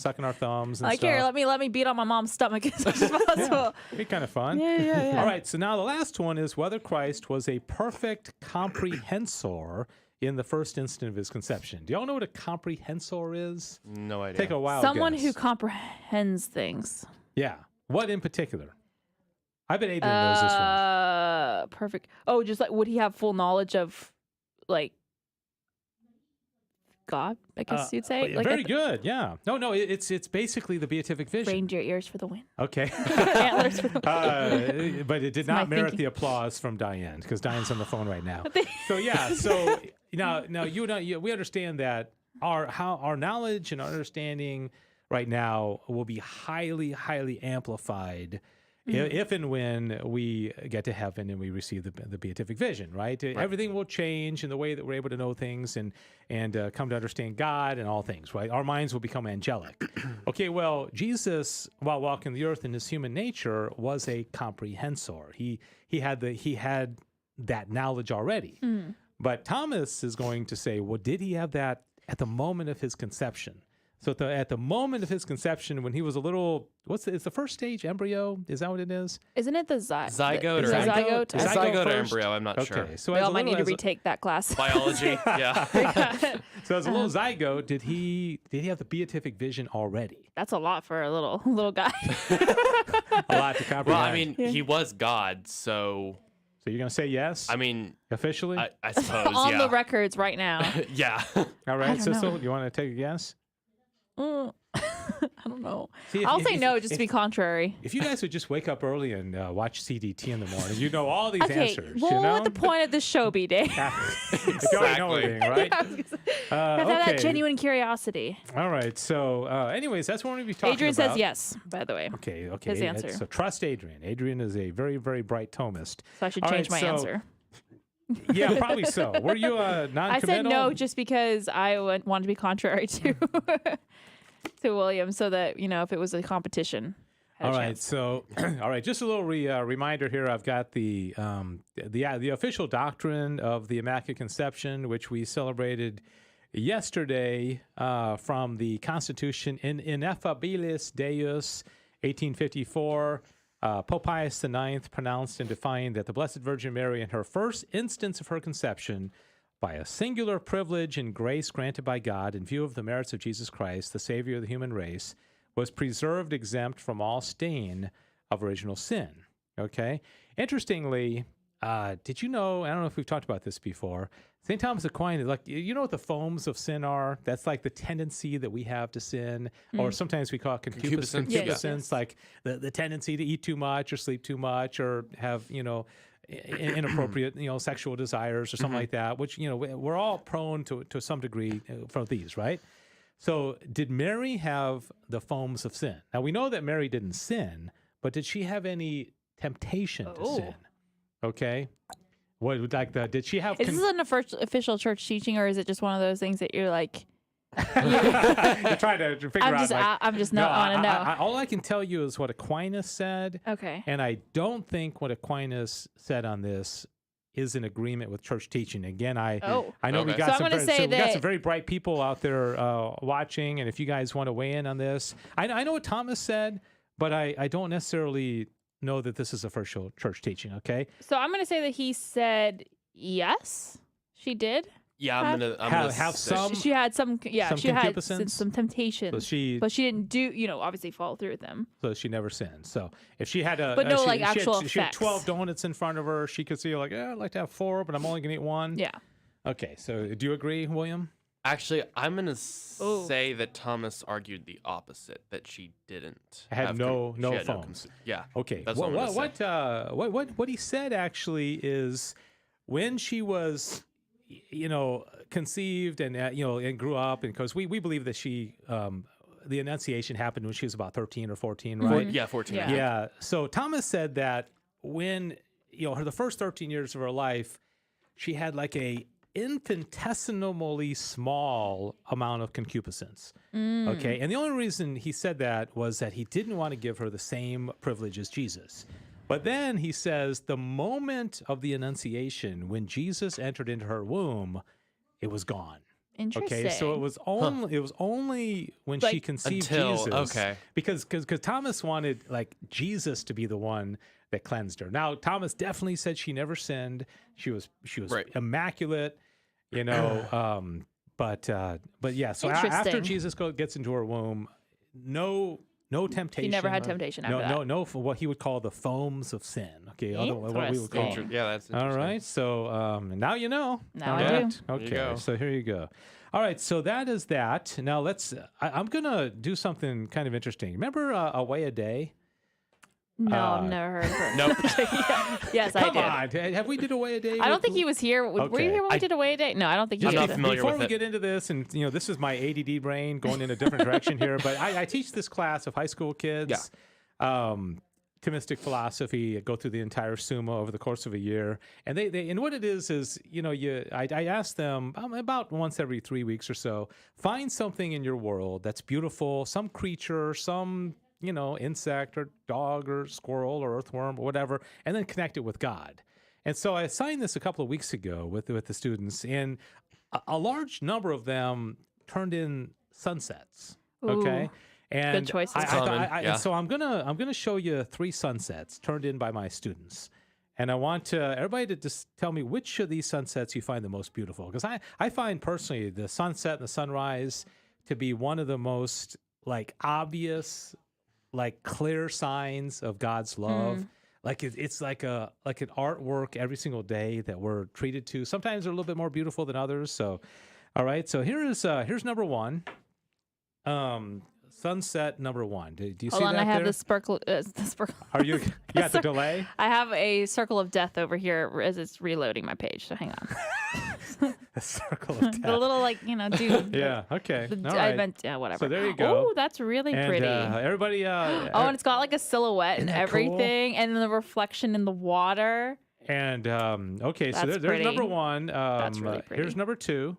Speaker 5: sucking our thumbs and
Speaker 8: Like,
Speaker 5: stuff.
Speaker 8: here, let me beat on my mom's stomach as much as possible.
Speaker 5: It'd be kind of fun.
Speaker 8: Yeah.
Speaker 5: All right, so now the last one is whether Christ was a perfect comprehensor in the first instant of his conception. Do y'all know what a comprehensor is?
Speaker 9: No idea.
Speaker 5: Take a wild
Speaker 8: Someone
Speaker 5: guess.
Speaker 8: who comprehends things.
Speaker 5: Yeah. What in particular? I bet Adrian knows this one.
Speaker 8: Perfect. Oh, just like, would he have full knowledge of, like, God? I guess you'd say. Like
Speaker 5: Very good. Yeah. No. It's basically the beatific vision.
Speaker 8: Reindeer ears for the win.
Speaker 5: Okay.
Speaker 8: Antlers for the
Speaker 5: But it did
Speaker 8: my
Speaker 5: not merit
Speaker 8: thinking.
Speaker 5: the applause from Diane because Diane's on the phone right now. So yeah. So now we understand that our knowledge and our understanding right now will be highly, highly amplified if and when we get to heaven and we receive the beatific vision, right? Everything will change in the way that we're able to know things and come to understand God and all things, right? Our minds will become angelic. Okay, well, Jesus, while walking the earth in his human nature, was a comprehensor. He had that knowledge already. But Thomas is going to say, well, did he have that at the moment of his conception? So at the moment of his conception, when he was a little, is the first stage embryo? Is that what it is?
Speaker 8: Isn't it the
Speaker 9: Zygote
Speaker 8: is
Speaker 9: or
Speaker 8: it zygote?
Speaker 9: Zygote or
Speaker 5: first?
Speaker 9: embryo, I'm not sure.
Speaker 5: Okay, so
Speaker 8: We
Speaker 5: as
Speaker 8: all
Speaker 5: a
Speaker 8: might need to
Speaker 5: little-
Speaker 8: retake that class.
Speaker 9: Biology, yeah.
Speaker 5: So as a little zygote, did he have the beatific vision already?
Speaker 8: That's a lot for a little guy.
Speaker 5: A lot to comprehend.
Speaker 9: Well, I mean, he was God, so
Speaker 5: so you're gonna say yes?
Speaker 9: I mean,
Speaker 5: officially?
Speaker 9: I suppose,
Speaker 8: On
Speaker 9: yeah.
Speaker 8: the records right now.
Speaker 9: Yeah.
Speaker 5: All right,
Speaker 8: don't know.
Speaker 5: Sissel, you want to take a guess?
Speaker 8: I don't know.
Speaker 5: See,
Speaker 8: I'll say no just to be contrary.
Speaker 5: If you guys would just wake up early and watch CDT in the morning, you know all these
Speaker 8: Okay,
Speaker 5: answers.
Speaker 8: what
Speaker 5: you know?
Speaker 8: would the point of this show be, Dave?
Speaker 5: If you already know everything, right?
Speaker 8: I was gonna say, have that
Speaker 5: okay.
Speaker 8: genuine curiosity.
Speaker 5: All right. So, anyways, that's what we're going to be talking
Speaker 8: Adrian
Speaker 5: about.
Speaker 8: says yes, by the way.
Speaker 5: Okay.
Speaker 8: His answer.
Speaker 5: So trust Adrian. Adrian is a very, very bright Thomist.
Speaker 8: So I should
Speaker 5: All
Speaker 8: change
Speaker 5: right,
Speaker 8: my
Speaker 5: so-
Speaker 8: answer.
Speaker 5: Yeah, probably so. Were you non-committal?
Speaker 8: I said no just because I wanted to be contrary to to William, so that if it was a competition. had a
Speaker 5: All right,
Speaker 8: chance.
Speaker 5: so all right, just a little reminder here. I've got the official doctrine of the Immaculate Conception, which we celebrated yesterday from the Constitution in Ineffabilis Deus, 1854. Pope Pius IX pronounced and defined that the Blessed Virgin Mary, in her first instance of her conception, by a singular privilege and grace granted by God in view of the merits of Jesus Christ, the Savior of the human race, was preserved exempt from all stain of original sin. Okay? Interestingly, did you know, I don't know if we've talked about this before, St. Thomas Aquinas, like, you know what the foams of sin are? That's like the tendency that we have to sin, or sometimes we call it concupiscence.
Speaker 9: Concupiscence,
Speaker 8: yeah.
Speaker 5: Like the tendency to eat too much or sleep too much or have, inappropriate, sexual desires or something like that, which, we're all prone to some degree for these, right? So did Mary have the foams of sin? Now, we know that Mary didn't sin, but did she have any temptation to sin? Okay. What, did she have...
Speaker 8: Is this an official church teaching, or is it just one of those things that you're like,
Speaker 5: You're trying to figure out.
Speaker 8: I'm just not on to know.
Speaker 5: All I can tell you is what Aquinas said.
Speaker 8: Okay.
Speaker 5: And I don't think what Aquinas said on this is in agreement with church teaching. Again, I know we
Speaker 9: Okay.
Speaker 5: got
Speaker 8: So I'm gonna say
Speaker 5: we got
Speaker 8: that-
Speaker 5: some very bright people out there watching, and if you guys want to weigh in on this, I know what Thomas said, but I don't necessarily know that this is official church teaching. Okay.
Speaker 8: So I'm going to say that he said yes, she did.
Speaker 9: Yeah, I'm gonna
Speaker 5: have
Speaker 9: say-
Speaker 5: some.
Speaker 8: She had some,
Speaker 5: some
Speaker 8: she had
Speaker 5: concupiscence?
Speaker 8: some temptations,
Speaker 5: So
Speaker 8: but she didn't do, obviously follow through with them.
Speaker 5: So she never sinned. So if she had a,
Speaker 8: But no,
Speaker 5: she,
Speaker 8: like,
Speaker 5: she had-
Speaker 8: actual
Speaker 5: she had
Speaker 8: effects.
Speaker 5: 12 donuts in front of her, she could see like, I'd like to have 4, but I'm only gonna eat 1.
Speaker 8: Yeah.
Speaker 5: Okay. So do you agree, William?
Speaker 9: Actually, I'm gonna say that Thomas argued the opposite, that she didn't.
Speaker 5: Had
Speaker 9: have
Speaker 5: no
Speaker 9: she had
Speaker 5: phones.
Speaker 9: Yeah.
Speaker 5: Okay.
Speaker 9: That's what I'm gonna say.
Speaker 5: What he said actually is when she was, conceived and and grew up, and because we believe that she the Annunciation happened when she was about 13 or 14, right?
Speaker 9: Yeah, 14.
Speaker 8: Yeah.
Speaker 5: Yeah. So Thomas said that when the first 13 years of her life, she had like a infinitesimally small amount of concupiscence. Okay. And the only reason he said that was that he didn't want to give her the same privilege as Jesus. But then he says the moment of the Annunciation, when Jesus entered into her womb, it was gone.
Speaker 8: Interesting.
Speaker 5: Okay, so it was only when she conceived
Speaker 9: Until-
Speaker 5: Jesus.
Speaker 9: okay.
Speaker 5: Because Thomas wanted like Jesus to be the one that cleansed her. Now Thomas definitely said she never sinned. She was
Speaker 9: Right.
Speaker 5: immaculate. But yeah. So after
Speaker 8: Interesting.
Speaker 5: Jesus gets into her womb, no temptation.
Speaker 8: She never had temptation after that.
Speaker 5: No, for what he would call the foams of sin. Okay, what we would call.
Speaker 8: Interesting.
Speaker 9: Yeah, that's
Speaker 5: All
Speaker 9: interesting.
Speaker 5: right, so now you know.
Speaker 8: Now
Speaker 5: All
Speaker 8: I do.
Speaker 5: right.
Speaker 9: There you
Speaker 5: Okay,
Speaker 9: go.
Speaker 5: so here you go. All right, so that is that. Now I'm gonna do something kind of interesting. Remember Away a Day?
Speaker 8: No, I've never heard of her.
Speaker 9: Nope.
Speaker 8: Yes, I
Speaker 5: Come
Speaker 8: do.
Speaker 5: on, have we did Away a Day?
Speaker 8: I don't think he was here. Were you here when we did Away a Day? No, I don't think he
Speaker 9: I'm
Speaker 8: was.
Speaker 9: not familiar
Speaker 5: Before
Speaker 9: with
Speaker 5: we
Speaker 9: it.
Speaker 5: get into this, and this is my ADD brain going in a different direction here, but I teach this class of high school kids. Thomistic philosophy, go through the entire Summa over the course of a year, and they and what it is I ask them about once every 3 weeks or so, find something in your world that's beautiful, some creature, some insect or dog or squirrel or earthworm or whatever, and then connect it with God. And so I assigned this a couple of weeks ago with the students, and a large number of them turned in sunsets. Okay.
Speaker 8: Ooh.
Speaker 5: And
Speaker 8: Good choices.
Speaker 9: Common,
Speaker 5: so I'm gonna show you 3 sunsets turned in by my students, and I want everybody to just tell me which of these sunsets you find the most beautiful. Because I find personally the sunset and the sunrise to be one of the most obvious, clear signs of God's love. It's like an artwork every single day that we're treated to. Sometimes they're a little bit more beautiful than others. So, all right. So here's number 1. Sunset number 1. Do you
Speaker 8: Hold
Speaker 5: see
Speaker 8: on,
Speaker 5: that
Speaker 8: I have
Speaker 5: there?
Speaker 8: the sparkle. The sparkle.
Speaker 5: Are you got the delay?
Speaker 8: I have a circle of death over here as it's reloading my page. So hang on.
Speaker 5: A circle of death.
Speaker 8: The little dude.
Speaker 5: Yeah. Okay.
Speaker 8: The,
Speaker 5: All
Speaker 8: I
Speaker 5: right.
Speaker 8: meant whatever.
Speaker 5: So there you go.
Speaker 8: Oh, that's really
Speaker 5: And
Speaker 8: pretty.
Speaker 5: everybody.
Speaker 8: Oh, and it's got like a silhouette and
Speaker 5: Isn't that cool?
Speaker 8: everything, and the reflection in the water.
Speaker 5: And okay, so
Speaker 8: That's
Speaker 5: there's
Speaker 8: pretty.
Speaker 5: number 1.
Speaker 8: That's really pretty.
Speaker 5: Here's number 2.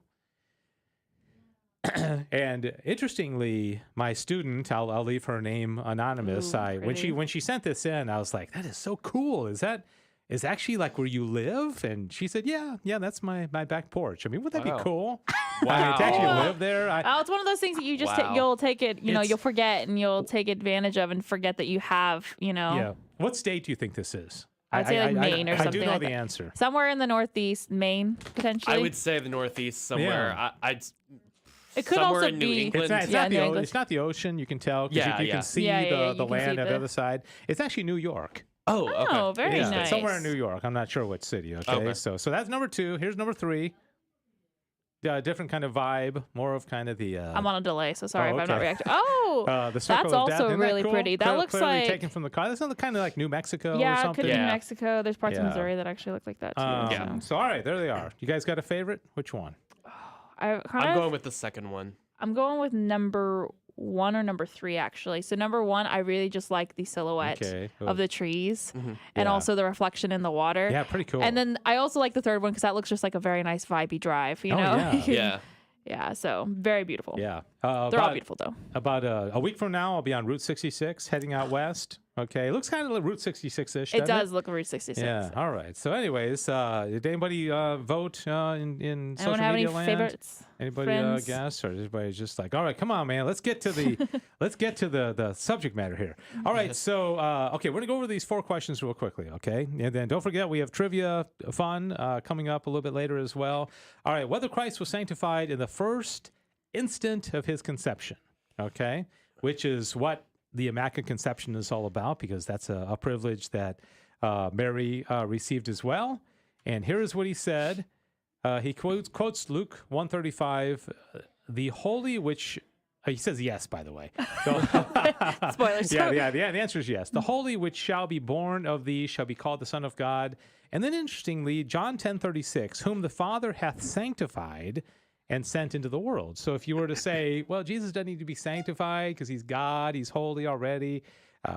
Speaker 5: And interestingly, my student, I'll leave her name anonymous.
Speaker 8: Ooh,
Speaker 5: When she sent this in, I was like, that is so cool. Is actually like where you live? And she said, yeah, that's my back porch. I mean, wouldn't that
Speaker 9: Wow.
Speaker 5: be cool?
Speaker 9: Wow.
Speaker 5: I mean, to actually live there.
Speaker 8: Oh, it's one of those things that you just
Speaker 9: Wow.
Speaker 8: you'll take it.
Speaker 5: It's-
Speaker 8: You'll forget and you'll take advantage of and forget that you have.
Speaker 5: Yeah. What state do you think this is?
Speaker 8: I'd say like Maine or
Speaker 5: I
Speaker 8: something
Speaker 5: do know
Speaker 8: like
Speaker 5: the
Speaker 8: that.
Speaker 5: answer.
Speaker 8: Somewhere in the Northeast, Maine potentially.
Speaker 9: I would say the Northeast somewhere.
Speaker 5: Yeah.
Speaker 9: I'd
Speaker 8: It could
Speaker 9: somewhere
Speaker 8: also
Speaker 9: in New
Speaker 8: be.
Speaker 9: England.
Speaker 5: It's not the ocean. You can tell because
Speaker 9: Yeah,
Speaker 5: you
Speaker 9: yeah.
Speaker 5: can see
Speaker 8: Yeah, yeah,
Speaker 5: the
Speaker 8: you can
Speaker 5: land
Speaker 8: see
Speaker 5: on the
Speaker 8: the-
Speaker 5: other side. It's actually New York.
Speaker 9: Oh, okay.
Speaker 8: Oh, very
Speaker 5: Yeah,
Speaker 8: nice.
Speaker 5: somewhere in New York. I'm not sure what city. Okay,
Speaker 9: Okay.
Speaker 5: so that's number 2. Here's number 3. Different kind of vibe, more of kind of the.
Speaker 8: I'm on a delay, so sorry if I'm not
Speaker 5: okay.
Speaker 8: reacting. Oh,
Speaker 5: The circle
Speaker 8: that's
Speaker 5: of death.
Speaker 8: also
Speaker 5: Isn't that
Speaker 8: really
Speaker 5: cool?
Speaker 8: pretty. That looks
Speaker 5: clearly
Speaker 8: like
Speaker 5: taken from the car. That's not kind of like New Mexico or
Speaker 8: yeah, it
Speaker 5: something.
Speaker 8: could be
Speaker 9: Yeah.
Speaker 8: Mexico. There's parts
Speaker 5: Yeah.
Speaker 8: of Missouri that actually look like that too.
Speaker 5: So all right, there they are. You guys got a favorite? Which one?
Speaker 8: I'm
Speaker 9: I'm going with the second one.
Speaker 8: I'm going with number 1 or number 3 actually. So number 1, I really just like the silhouette
Speaker 5: Okay.
Speaker 8: of the trees and
Speaker 5: Yeah.
Speaker 8: also the reflection in the water.
Speaker 5: Yeah, pretty cool.
Speaker 8: And then I also like the third one because that looks just like a very nice vibey drive. You
Speaker 5: Oh,
Speaker 8: know,
Speaker 5: yeah.
Speaker 9: Yeah.
Speaker 8: Yeah, so very beautiful.
Speaker 5: Yeah.
Speaker 8: They're all beautiful, though.
Speaker 5: About a week from now, I'll be on Route 66 heading out west. Okay. It looks kind of like Route 66-ish.
Speaker 8: It does look Route 66.
Speaker 5: Yeah. All right. So anyways, did anybody vote in social
Speaker 8: Anyone have
Speaker 5: media
Speaker 8: any
Speaker 5: land?
Speaker 8: favorites?
Speaker 5: Anybody
Speaker 8: friends?
Speaker 5: guess, or is everybody just like, all right, come on, man, let's get to the subject matter here. All right, so okay, we're gonna go over these 4 questions real quickly, okay? And then don't forget we have trivia fun coming up a little bit later as well. All right, whether Christ was sanctified in the first instant of his conception, okay, which is what the Immaculate Conception is all about, because that's a privilege that Mary received as well. And here is what he said. He quotes Luke 135, the holy which, he says yes, by the way.
Speaker 8: Spoilers.
Speaker 5: Yeah, the answer is yes. The holy which shall be born of thee shall be called the Son of God. And then interestingly, John 10:36, whom the Father hath sanctified and sent into the world. So if you were to say, well, Jesus doesn't need to be sanctified because he's God, he's holy already.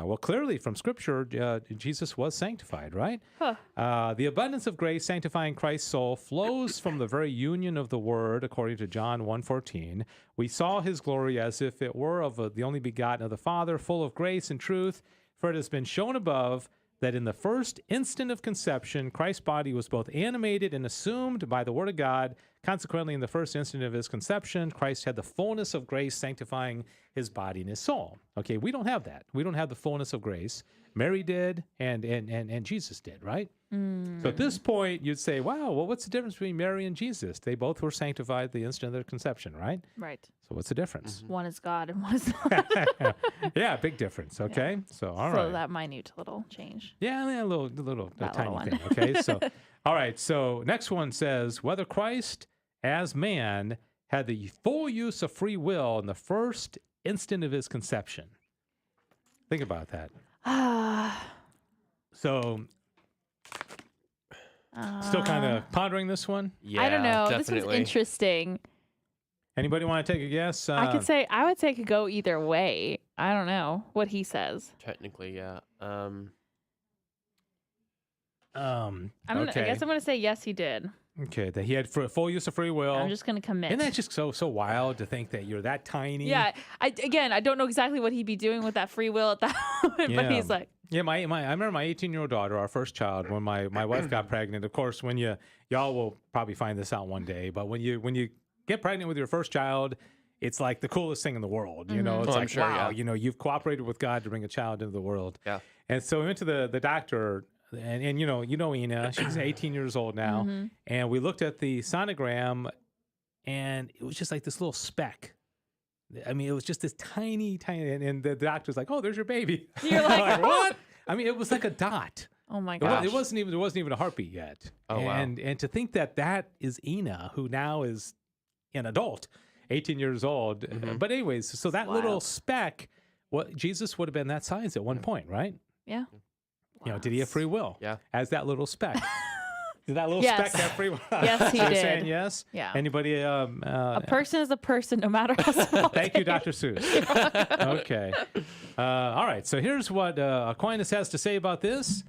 Speaker 5: Well, clearly from Scripture, Jesus was sanctified, right? The abundance of grace sanctifying Christ's soul flows from the very union of the Word, according to John 1:14. We saw his glory as if it were of the only begotten of the Father, full of grace and truth. For it has been shown above that in the first instant of conception, Christ's body was both animated and assumed by the Word of God. Consequently, in the first instant of his conception, Christ had the fullness of grace sanctifying his body and his soul. Okay, we don't have that. We don't have the fullness of grace. Mary did, and Jesus did, right? So at this point, you'd say, wow, well, what's the difference between Mary and Jesus? They both were sanctified at the instant of their conception, right?
Speaker 8: Right.
Speaker 5: So what's the difference?
Speaker 8: One is God and one is not.
Speaker 5: Yeah, big difference, okay?
Speaker 8: Yeah.
Speaker 5: So, all right.
Speaker 8: So that minute little change.
Speaker 5: Yeah, a little
Speaker 8: That
Speaker 5: tiny
Speaker 8: little
Speaker 5: thing, okay? So, all right, so next one says, whether Christ as man had the full use of free will in the first instant of his conception. Think about that. So, still kind of pondering this one?
Speaker 9: Yeah,
Speaker 8: I don't know.
Speaker 9: Definitely.
Speaker 8: This was interesting.
Speaker 5: Anybody want to take a guess?
Speaker 8: I would say it could go either way. I don't know what he says.
Speaker 9: Technically, yeah.
Speaker 8: I guess I'm going to say yes, he did.
Speaker 5: Okay, that he had full use of free will.
Speaker 8: I'm just going to commit.
Speaker 5: Isn't that just so wild to think that you're that tiny?
Speaker 8: Yeah. I don't know exactly what he'd be doing with that free will at that moment, but he's like.
Speaker 5: Yeah, I remember my 18-year-old daughter, our first child, when my wife got pregnant. Of course, when y'all will probably find this out one day, but when you get pregnant with your first child, it's like the coolest thing in the world. You know, it's like,
Speaker 9: sure,
Speaker 5: wow,
Speaker 9: yeah.
Speaker 5: You've cooperated with God to bring a child into the world.
Speaker 9: Yeah.
Speaker 5: And so we went to the doctor. And you know Ina, she's 18 years old now, and we looked at the sonogram, and it was just like this little speck. I mean, it was just this tiny, and the doctor's like, "Oh, there's your baby."
Speaker 8: You're like,
Speaker 5: what? I mean, it was like a dot.
Speaker 8: Oh my gosh!
Speaker 5: There wasn't even a heartbeat yet.
Speaker 9: Oh wow!
Speaker 5: And to think that is Ina, who now is an adult, 18 years old. But anyways, so that little speck, Jesus would have been that size at one point, right?
Speaker 8: Yeah.
Speaker 5: You know, did he have free will?
Speaker 9: Yeah.
Speaker 5: As that little speck. Did that little
Speaker 8: Yes.
Speaker 5: speck have free will?
Speaker 8: Yes, he
Speaker 5: So you're
Speaker 8: did.
Speaker 5: saying yes?
Speaker 8: Yeah.
Speaker 5: Anybody?
Speaker 8: A person is a person, no matter how small.
Speaker 5: Thank you, Dr. Seuss. Okay. All right. So here's what Aquinas has to say about this.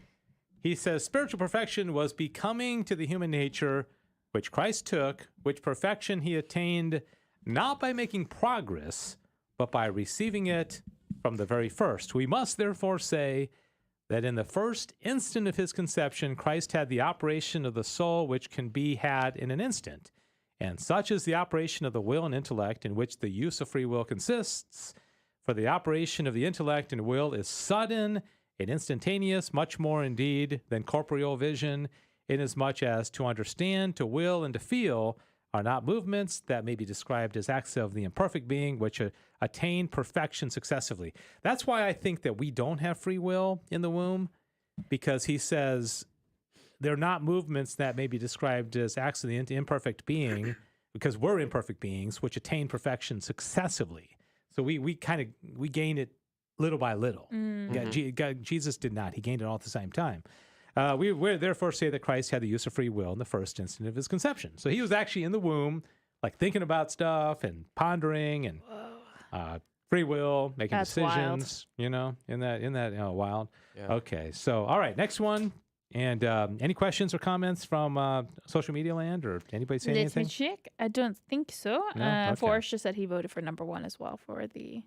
Speaker 5: He says, spiritual perfection was becoming to the human nature, which Christ took, which perfection he attained not by making progress, but by receiving it from the very first. We must therefore say that in the first instant of his conception, Christ had the operation of the soul which can be had in an instant. And such is the operation of the will and intellect, in which the use of free will consists. For the operation of the intellect and will is sudden and instantaneous, much more indeed than corporeal vision, inasmuch as to understand, to will, and to feel are not movements that may be described as acts of the imperfect being, which attain perfection successively. That's why I think that we don't have free will in the womb, because he says they're not movements that may be described as acts of the imperfect being, because we're imperfect beings, which attain perfection successively. So we gain it little by little. Jesus did not. He gained it all at the same time. We therefore say that Christ had the use of free will in the first instant of his conception. So he was actually in the womb, like thinking about stuff and pondering and free will, making
Speaker 8: That's
Speaker 5: decisions. Wild. You know, in that wild.
Speaker 9: Yeah.
Speaker 5: Okay, so all right, next one. And any questions or comments from social media land or anybody saying
Speaker 8: Let me
Speaker 5: anything?
Speaker 8: check. I don't think so.
Speaker 5: No? Okay.
Speaker 8: Forrest just said he voted for number 1 as well for the.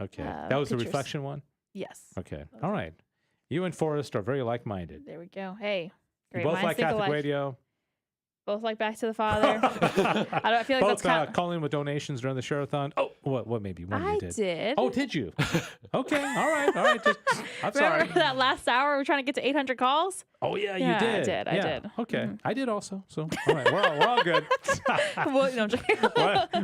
Speaker 5: Okay. That was the
Speaker 8: pictures.
Speaker 5: reflection one?
Speaker 8: Yes.
Speaker 5: Okay. All right. You and Forrest are very like-minded.
Speaker 8: There we go. Hey.
Speaker 5: You
Speaker 8: Great
Speaker 5: both
Speaker 8: minds
Speaker 5: like
Speaker 8: think
Speaker 5: Catholic
Speaker 8: alike.
Speaker 5: radio.
Speaker 8: Both like Back to the Father. I feel like
Speaker 5: Both
Speaker 8: that's kind of.
Speaker 5: calling with donations during the share-a-thon. Oh, what maybe one of
Speaker 8: I
Speaker 5: you did.
Speaker 8: did.
Speaker 5: Oh, did you? Okay. All right. I'm sorry.
Speaker 8: Remember that last hour we were trying to get to 800 calls?
Speaker 5: Oh, yeah, you
Speaker 8: Yeah, I
Speaker 5: did.
Speaker 8: did, I
Speaker 5: Yeah.
Speaker 8: did.
Speaker 5: Okay. I did also. So, all right. We're all good.
Speaker 8: Well, no, I'm joking.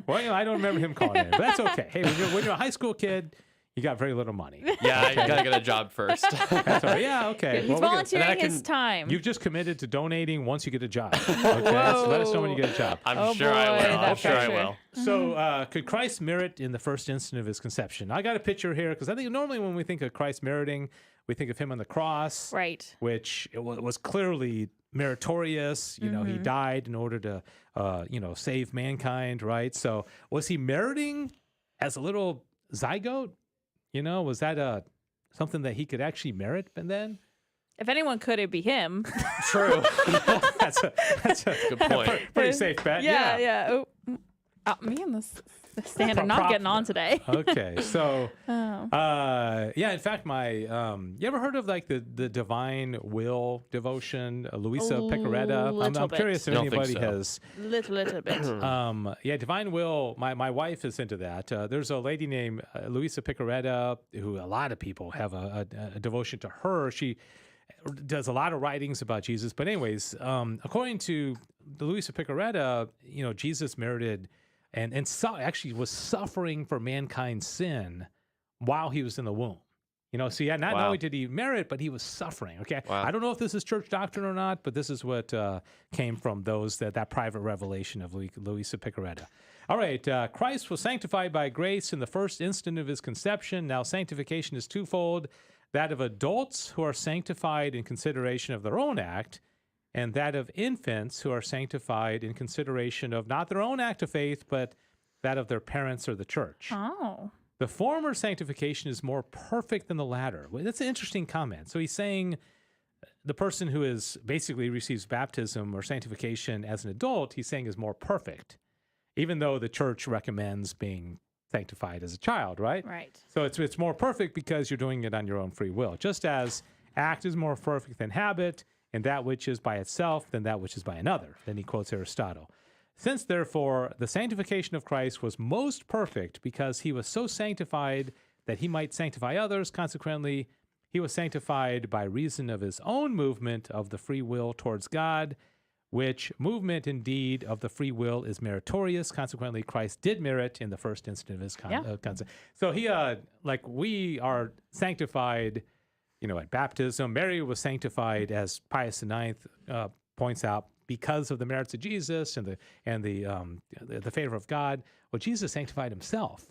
Speaker 5: Well, I don't remember him calling in, but that's okay. Hey, when you're a high school kid, you got very little money.
Speaker 9: Yeah, I gotta get a job first.
Speaker 5: That's all right. Yeah, okay.
Speaker 8: He's
Speaker 5: Well, we're gonna-
Speaker 8: volunteering his time.
Speaker 5: You've just committed to donating once you get a job. Okay, so let us know when you get a job.
Speaker 9: I'm
Speaker 8: Oh,
Speaker 9: sure I
Speaker 8: boy,
Speaker 9: will. I'm
Speaker 8: that
Speaker 9: sure I
Speaker 8: pressure.
Speaker 9: will.
Speaker 5: So, could Christ merit in the first instant of his conception? I got a picture here because I think normally when we think of Christ meriting, we think of him on the cross,
Speaker 8: Right.
Speaker 5: which it was clearly meritorious. You know, he died in order to, save mankind, right? So, was he meriting as a little zygote? You know, was that something that he could actually merit? And then
Speaker 8: If anyone could, it'd be him.
Speaker 9: True.
Speaker 5: that's a
Speaker 9: Good point.
Speaker 5: pretty safe bet.
Speaker 8: Yeah. Oh, me and the stand are not getting on today.
Speaker 5: Okay, so
Speaker 8: Oh.
Speaker 5: in fact, my you ever heard of like the divine will devotion, Luisa Picaretta? I'm
Speaker 8: little bit.
Speaker 5: curious if
Speaker 9: Don't think
Speaker 5: anybody
Speaker 9: so.
Speaker 5: has.
Speaker 8: Little bit.
Speaker 5: Divine will. My wife is into that. There's a lady named Luisa Picaretta who a lot of people have a devotion to her. She does a lot of writings about Jesus. But anyways, according to the Luisa Picaretta, Jesus merited and actually was suffering for mankind's sin while he was in the womb. So not
Speaker 9: Wow.
Speaker 5: only did he merit, but he was suffering. Okay,
Speaker 9: Wow.
Speaker 5: I don't know if this is church doctrine or not, but this is what came from that private revelation of Luisa Picaretta. All right, Christ was sanctified by grace in the first instant of his conception. Now, sanctification is twofold: that of adults who are sanctified in consideration of their own act, and that of infants who are sanctified in consideration of not their own act of faith, but that of their parents or the church.
Speaker 8: Oh.
Speaker 5: The former sanctification is more perfect than the latter. Well, that's an interesting comment. So he's saying the person who is basically receives baptism or sanctification as an adult, he's saying is more perfect, even though the church recommends being sanctified as a child, right?
Speaker 8: Right.
Speaker 5: So it's more perfect because you're doing it on your own free will. Just as act is more perfect than habit, and that which is by itself than that which is by another. Then he quotes Aristotle. Since, therefore, the sanctification of Christ was most perfect because he was so sanctified that he might sanctify others, consequently, he was sanctified by reason of his own movement of the free will towards God, which movement indeed of the free will is meritorious. Consequently, Christ did merit in the first instant of his concept. So he, we are sanctified, at baptism. Mary was sanctified, as Pius IX points out, because of the merits of Jesus and the favor of God. Well, Jesus sanctified himself.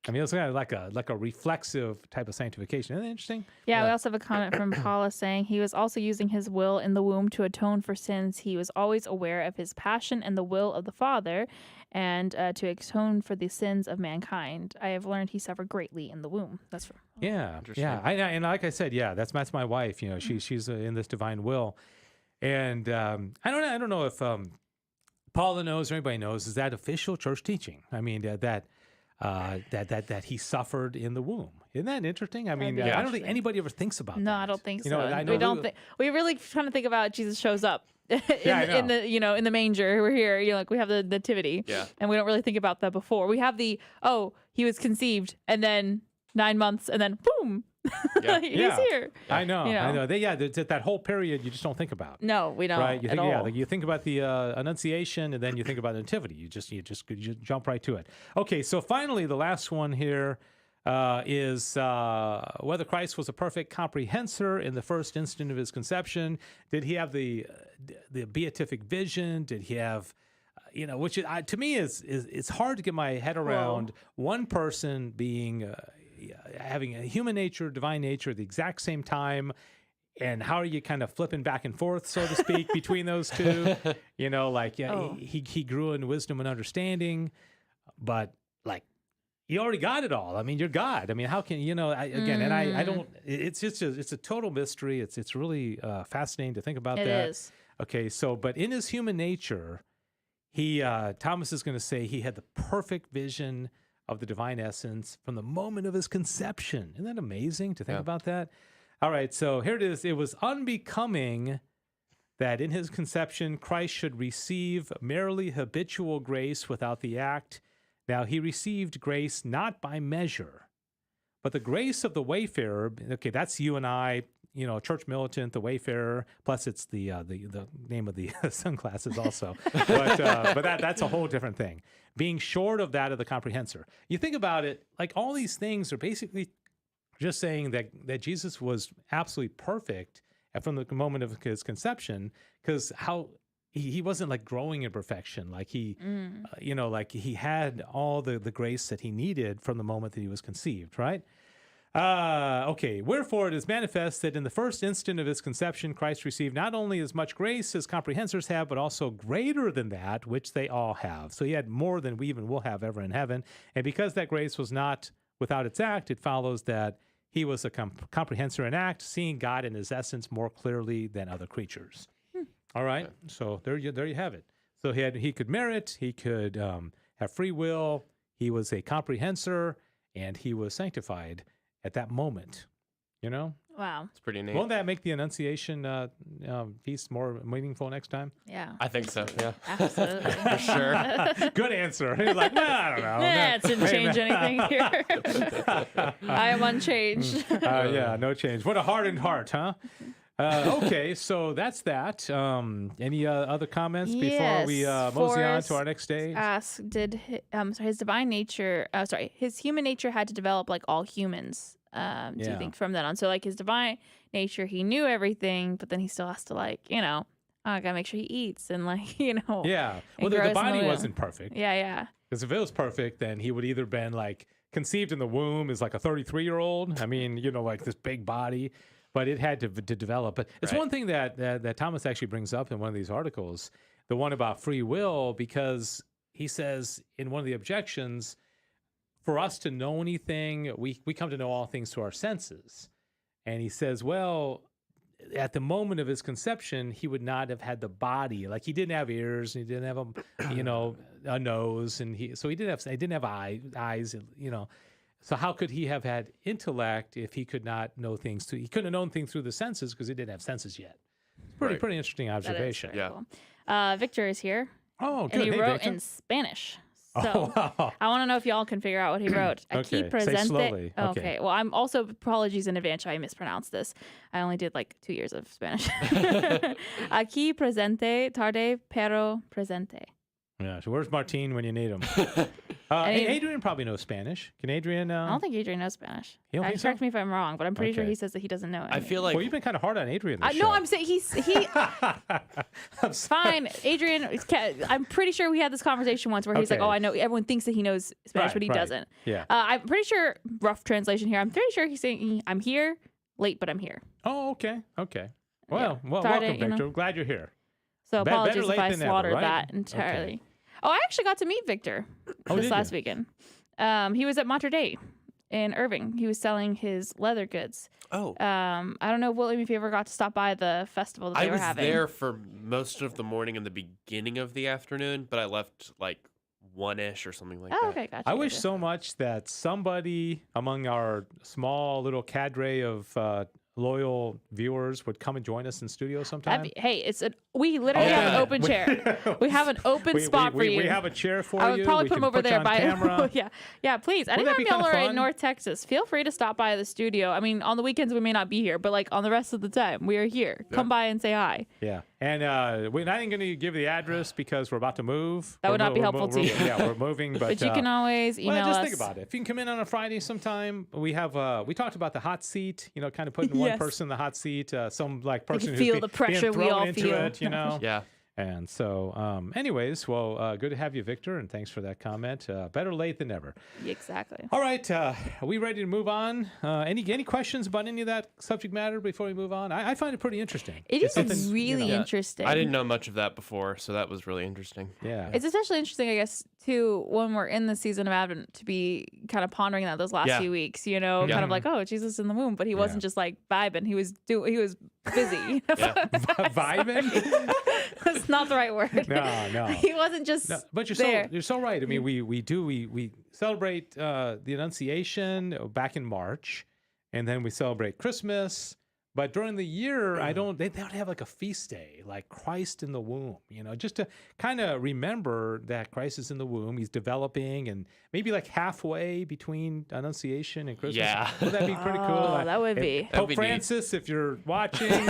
Speaker 5: I mean, it's kind of like a reflexive type of sanctification. Isn't that interesting?
Speaker 8: Yeah, we also have a comment from Paula saying he was also using his will in the womb to atone for sins. He was always aware of his passion and the will of the Father, and to atone for the sins of mankind. I have learned he suffered greatly in the womb. That's for
Speaker 5: Yeah, and like I said, that's my wife. She's in this divine will, and I don't know if Paula knows or anybody knows. Is that official church teaching? I mean that he suffered in the womb. Isn't that interesting? I mean, I don't think anybody ever thinks about that.
Speaker 8: No, I don't think so.
Speaker 5: I know
Speaker 8: we don't think we really kind of think about Jesus shows up in the manger. We're here, we have the nativity, and we don't really think about that before. We have he was conceived, and then 9 months, and then boom, he's here.
Speaker 5: I know. That whole period you just don't think about.
Speaker 8: No, we don't.
Speaker 5: Right? You
Speaker 8: at
Speaker 5: think,
Speaker 8: all.
Speaker 5: you think about the Annunciation, and then you think about the Nativity. You just jump right to it. Okay, so finally, the last one here is whether Christ was a perfect comprehensor in the first instant of his conception. Did he have the beatific vision? Did he have, which to me is it's hard to get my head around. One person being having a human nature, divine nature at the exact same time. And how are you kind of flipping back and forth, so to speak, between those two? He grew in wisdom and understanding, but you already got it all. I mean, you're God. I mean, how can I don't. It's just it's a total mystery. It's really fascinating to think about that.
Speaker 8: It is.
Speaker 5: Okay, so but in his human nature, Thomas is going to say he had the perfect vision of the divine essence from the moment of his conception. Isn't that amazing to think about that? All right, so here it is. It was unbecoming that in his conception, Christ should receive merely habitual grace without the act. Now, he received grace not by measure, but the grace of the wayfarer. Okay, that's you and I, church militant, the wayfarer. Plus, it's the name of the sunglasses also. But that's a whole different thing. Being short of that of the comprehensor. You think about it, like all these things are basically just saying that Jesus was absolutely perfect from the moment of his conception, because he wasn't like growing in perfection, like he had all the grace that he needed from the moment that he was conceived, right? Okay, wherefore it is manifest that in the first instant of his conception, Christ received not only as much grace as comprehensors have, but also greater than that which they all have. So he had more than we even will have ever in heaven. And because that grace was not without its act, it follows that he was a comprehensor in act, seeing God in his essence more clearly than other creatures. All right, so there you have it. So he could merit, he could have free will, he was a comprehensor, and he was sanctified at that moment.
Speaker 8: Wow.
Speaker 9: It's pretty neat.
Speaker 5: Won't that make the Annunciation feast more meaningful next time?
Speaker 8: Yeah.
Speaker 9: I think so, yeah.
Speaker 8: Absolutely.
Speaker 9: For sure.
Speaker 5: Good answer. He's like, no, I don't know.
Speaker 8: It didn't change anything here. I am unchanged.
Speaker 5: Yeah, no change. What a hardened heart, huh? Okay, so that's that. Any other comments before we mosey on to our next stage?
Speaker 8: Ask, his divine nature, his human nature had to develop like all humans, do you think, from then on? So like his divine nature, he knew everything, but then he still has to I gotta make sure he eats and
Speaker 5: Yeah, well, the body wasn't perfect.
Speaker 8: Yeah.
Speaker 5: Because if it was perfect, then he would either been like conceived in the womb as like a 33-year-old. I mean, like this big body. But it had to develop. But it's one thing that Thomas actually brings up in one of these articles, the one about free will, because he says in one of the objections, for us to know anything, we come to know all things through our senses. And he says, well, at the moment of his conception, he would not have had the body. Like he didn't have ears, and he didn't have a nose, and he didn't have eyes, So how could he have had intellect if he could not know things? He couldn't have known things through the senses because he didn't have senses yet. It's pretty interesting observation.
Speaker 8: Cool. Victor is here.
Speaker 5: Oh, good.
Speaker 8: And he wrote
Speaker 5: Victor.
Speaker 8: in Spanish. So I want to know if y'all can figure out what he wrote.
Speaker 5: Okay,
Speaker 8: Aquí presente.
Speaker 5: say slowly.
Speaker 8: Okay. Well, I'm also apologies in advance. I mispronounced this. I only did 2 years of Spanish. Aquí presente, tarde pero presente.
Speaker 5: Yeah. So where's Martin when you need him? Adrian probably knows Spanish. Can Adrian?
Speaker 8: I don't think Adrian knows Spanish.
Speaker 5: Correct
Speaker 8: me if I'm wrong, but I'm pretty sure he says that he doesn't know it.
Speaker 9: I feel like
Speaker 5: you've been kind of hard on Adrian.
Speaker 8: No, I'm saying he. Fine, Adrian. I'm pretty sure we had this conversation once where he's like, "Oh, I know." Everyone thinks that he knows Spanish, but he doesn't.
Speaker 5: Yeah.
Speaker 8: I'm pretty sure. Rough translation here. I'm pretty sure he's saying, "I'm here, late, but I'm here."
Speaker 5: Oh, okay. Well, welcome, Victor. Glad you're here.
Speaker 8: So apologies if I slaughtered
Speaker 5: right?
Speaker 8: that entirely. Okay. Oh, I actually got to meet Victor this last weekend. He was at Monterey in Irving. He was selling his leather goods.
Speaker 9: Oh.
Speaker 8: I don't know, William, if you ever got to stop by the festival that they were having.
Speaker 9: I was there for most of the morning and the beginning of the afternoon, but I left 1-ish or something like that.
Speaker 8: Oh, okay, gotcha.
Speaker 5: I wish so much that somebody among our small little cadre of loyal viewers would come and join us in studio sometime.
Speaker 8: We literally have an open chair. We have an open spot for you.
Speaker 5: We have a chair for you.
Speaker 8: I would probably put them over there by
Speaker 5: camera.
Speaker 8: yeah, please. Anytime y'all are in North Texas, feel free to stop by the studio. I mean, on the weekends we may not be here, but on the rest of the time, we are here. Come by and say hi.
Speaker 5: Yeah. And we're not even going to give the address because we're about to move.
Speaker 8: That would not be helpful to you.
Speaker 5: Yeah, we're moving. But
Speaker 8: you can always email us.
Speaker 5: Just think about it. If you can come in on a Friday sometime, we talked about the hot seat, kind of putting one person in the hot seat, some person who's
Speaker 8: feel the pressure
Speaker 5: being thrown
Speaker 8: we all
Speaker 5: into
Speaker 8: feel.
Speaker 5: it,
Speaker 9: Yeah.
Speaker 5: And so, anyways, well, good to have you, Victor, and thanks for that comment. Better late than never.
Speaker 8: Exactly.
Speaker 5: All right, are we ready to move on? Any questions about any of that subject matter before we move on? I find it pretty interesting.
Speaker 8: It is really interesting.
Speaker 9: I didn't know much of that before, so that was really interesting.
Speaker 5: Yeah.
Speaker 8: It's especially interesting, I guess, too, when we're in the season of Advent to be kind of pondering that those last few weeks, kind of like, oh, Jesus in the womb, but he wasn't just like vibing. He was busy.
Speaker 5: Vibing?
Speaker 8: That's not the right word.
Speaker 5: No.
Speaker 8: He wasn't just
Speaker 5: but you're so right. I mean, we celebrate the Annunciation back in March, and then we celebrate Christmas. But during the year, they don't have like a feast day, like Christ in the womb, just to kind of remember that Christ is in the womb. He's developing, and maybe like halfway between Annunciation and Christmas.
Speaker 9: Yeah.
Speaker 5: Would that be pretty cool?
Speaker 8: Oh, that would be.
Speaker 5: Pope Francis, if you're watching,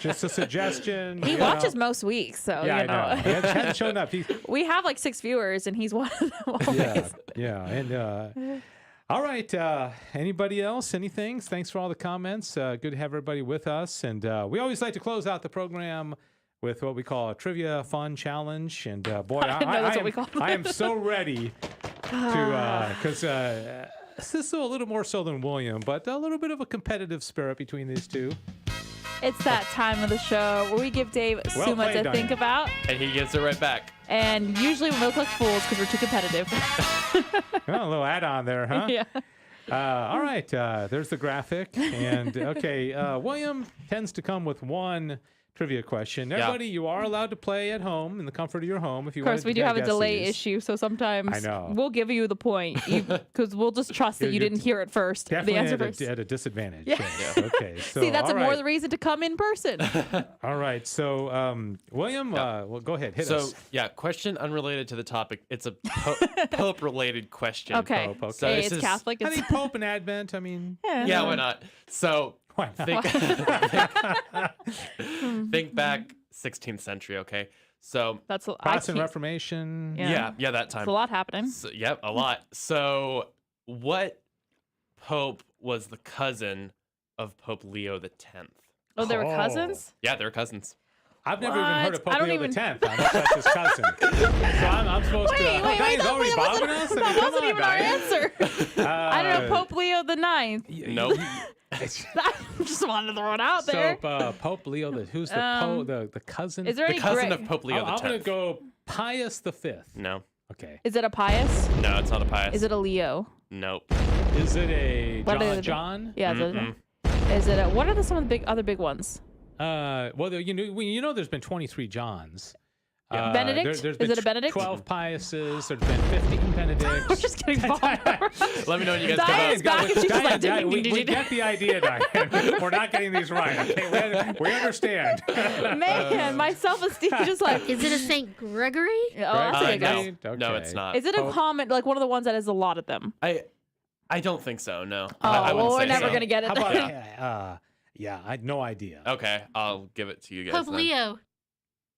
Speaker 5: just a suggestion.
Speaker 8: He watches most weeks, so,
Speaker 5: I know. He hasn't shown up.
Speaker 8: We have like 6 viewers, and he's one of them always.
Speaker 5: Yeah. And, all right. Anybody else? Anything? Thanks for all the comments. Good to have everybody with us. And we always like to close out the program with what we call a trivia fun challenge. And boy, I am so ready to, because Sissel a little more so than William, but a little bit of a competitive spirit between these two.
Speaker 8: It's that time of the show where we give Dave Summa to think about.
Speaker 9: And he gives it right back.
Speaker 8: And usually we look like fools because we're too competitive.
Speaker 5: A little add-on there, huh?
Speaker 8: Yeah.
Speaker 5: All right. There's the graphic. And, okay, William tends to come with one trivia question. Everybody, you are allowed to play at home in the comfort of your home if you want.
Speaker 8: Of course, we do have a delay issue, so sometimes we'll give you the point because we'll just trust that you didn't hear it first.
Speaker 5: Definitely
Speaker 8: the answer first.
Speaker 5: At a disadvantage.
Speaker 8: Yeah.
Speaker 5: Okay. So,
Speaker 8: see, that's
Speaker 5: more
Speaker 8: the reason to come in person.
Speaker 5: All right. So, William, well, go ahead. Hit us.
Speaker 9: So, question unrelated to the topic. It's a Pope-related question.
Speaker 8: Okay.
Speaker 5: Pope, okay.
Speaker 8: So it's Catholic.
Speaker 5: I think Pope and Advent. I mean,
Speaker 9: yeah, why not? So, think back 16th century, okay? So
Speaker 8: that's
Speaker 5: Protestant Reformation.
Speaker 9: Yeah, that time.
Speaker 8: There's a lot happening.
Speaker 9: So, a lot. So what pope was the cousin of Pope Leo X?
Speaker 8: Oh, they were cousins?
Speaker 9: Yeah, they were cousins.
Speaker 5: I've never even heard of Pope Leo X. That's his cousin. So I'm supposed to.
Speaker 8: Wait,
Speaker 5: he's already bobbing us?
Speaker 8: That wasn't even our answer. I don't know, Pope Leo IX.
Speaker 9: Nope.
Speaker 8: I just wanted to throw it out there.
Speaker 5: So Pope Leo, who's the cousin?
Speaker 8: Is there
Speaker 9: the cousin of Pope Leo X?
Speaker 5: I'm going to go Pius V.
Speaker 9: No.
Speaker 5: Okay.
Speaker 8: Is it a Pius?
Speaker 9: No, it's not a Pius.
Speaker 8: Is it a Leo?
Speaker 9: Nope.
Speaker 5: Is it a John?
Speaker 8: Yeah. Is it a? What are some of the other big ones?
Speaker 5: Well, you know, there's been 23 Johns.
Speaker 8: Benedict?
Speaker 5: There's been
Speaker 8: is it a Benedict?
Speaker 5: 12 Piuses. There's been 15 Benedicts.
Speaker 8: We're just getting bombed.
Speaker 9: Let me know when you guys
Speaker 8: Diane's back and she's like,
Speaker 5: we get the idea, Diane. We're not getting these right. Okay, we understand.
Speaker 8: Man, my self-esteem just like.
Speaker 10: Is it a Saint Gregory?
Speaker 8: Oh, that's a good guess.
Speaker 5: Okay.
Speaker 9: No, it's not.
Speaker 8: Is it a common, like one of the ones that has a lot of them?
Speaker 9: I don't think so. No.
Speaker 8: Oh, well, we're never gonna get it.
Speaker 5: How about? Yeah, I had no idea.
Speaker 9: Okay, I'll give it to you guys.
Speaker 10: Pope Leo.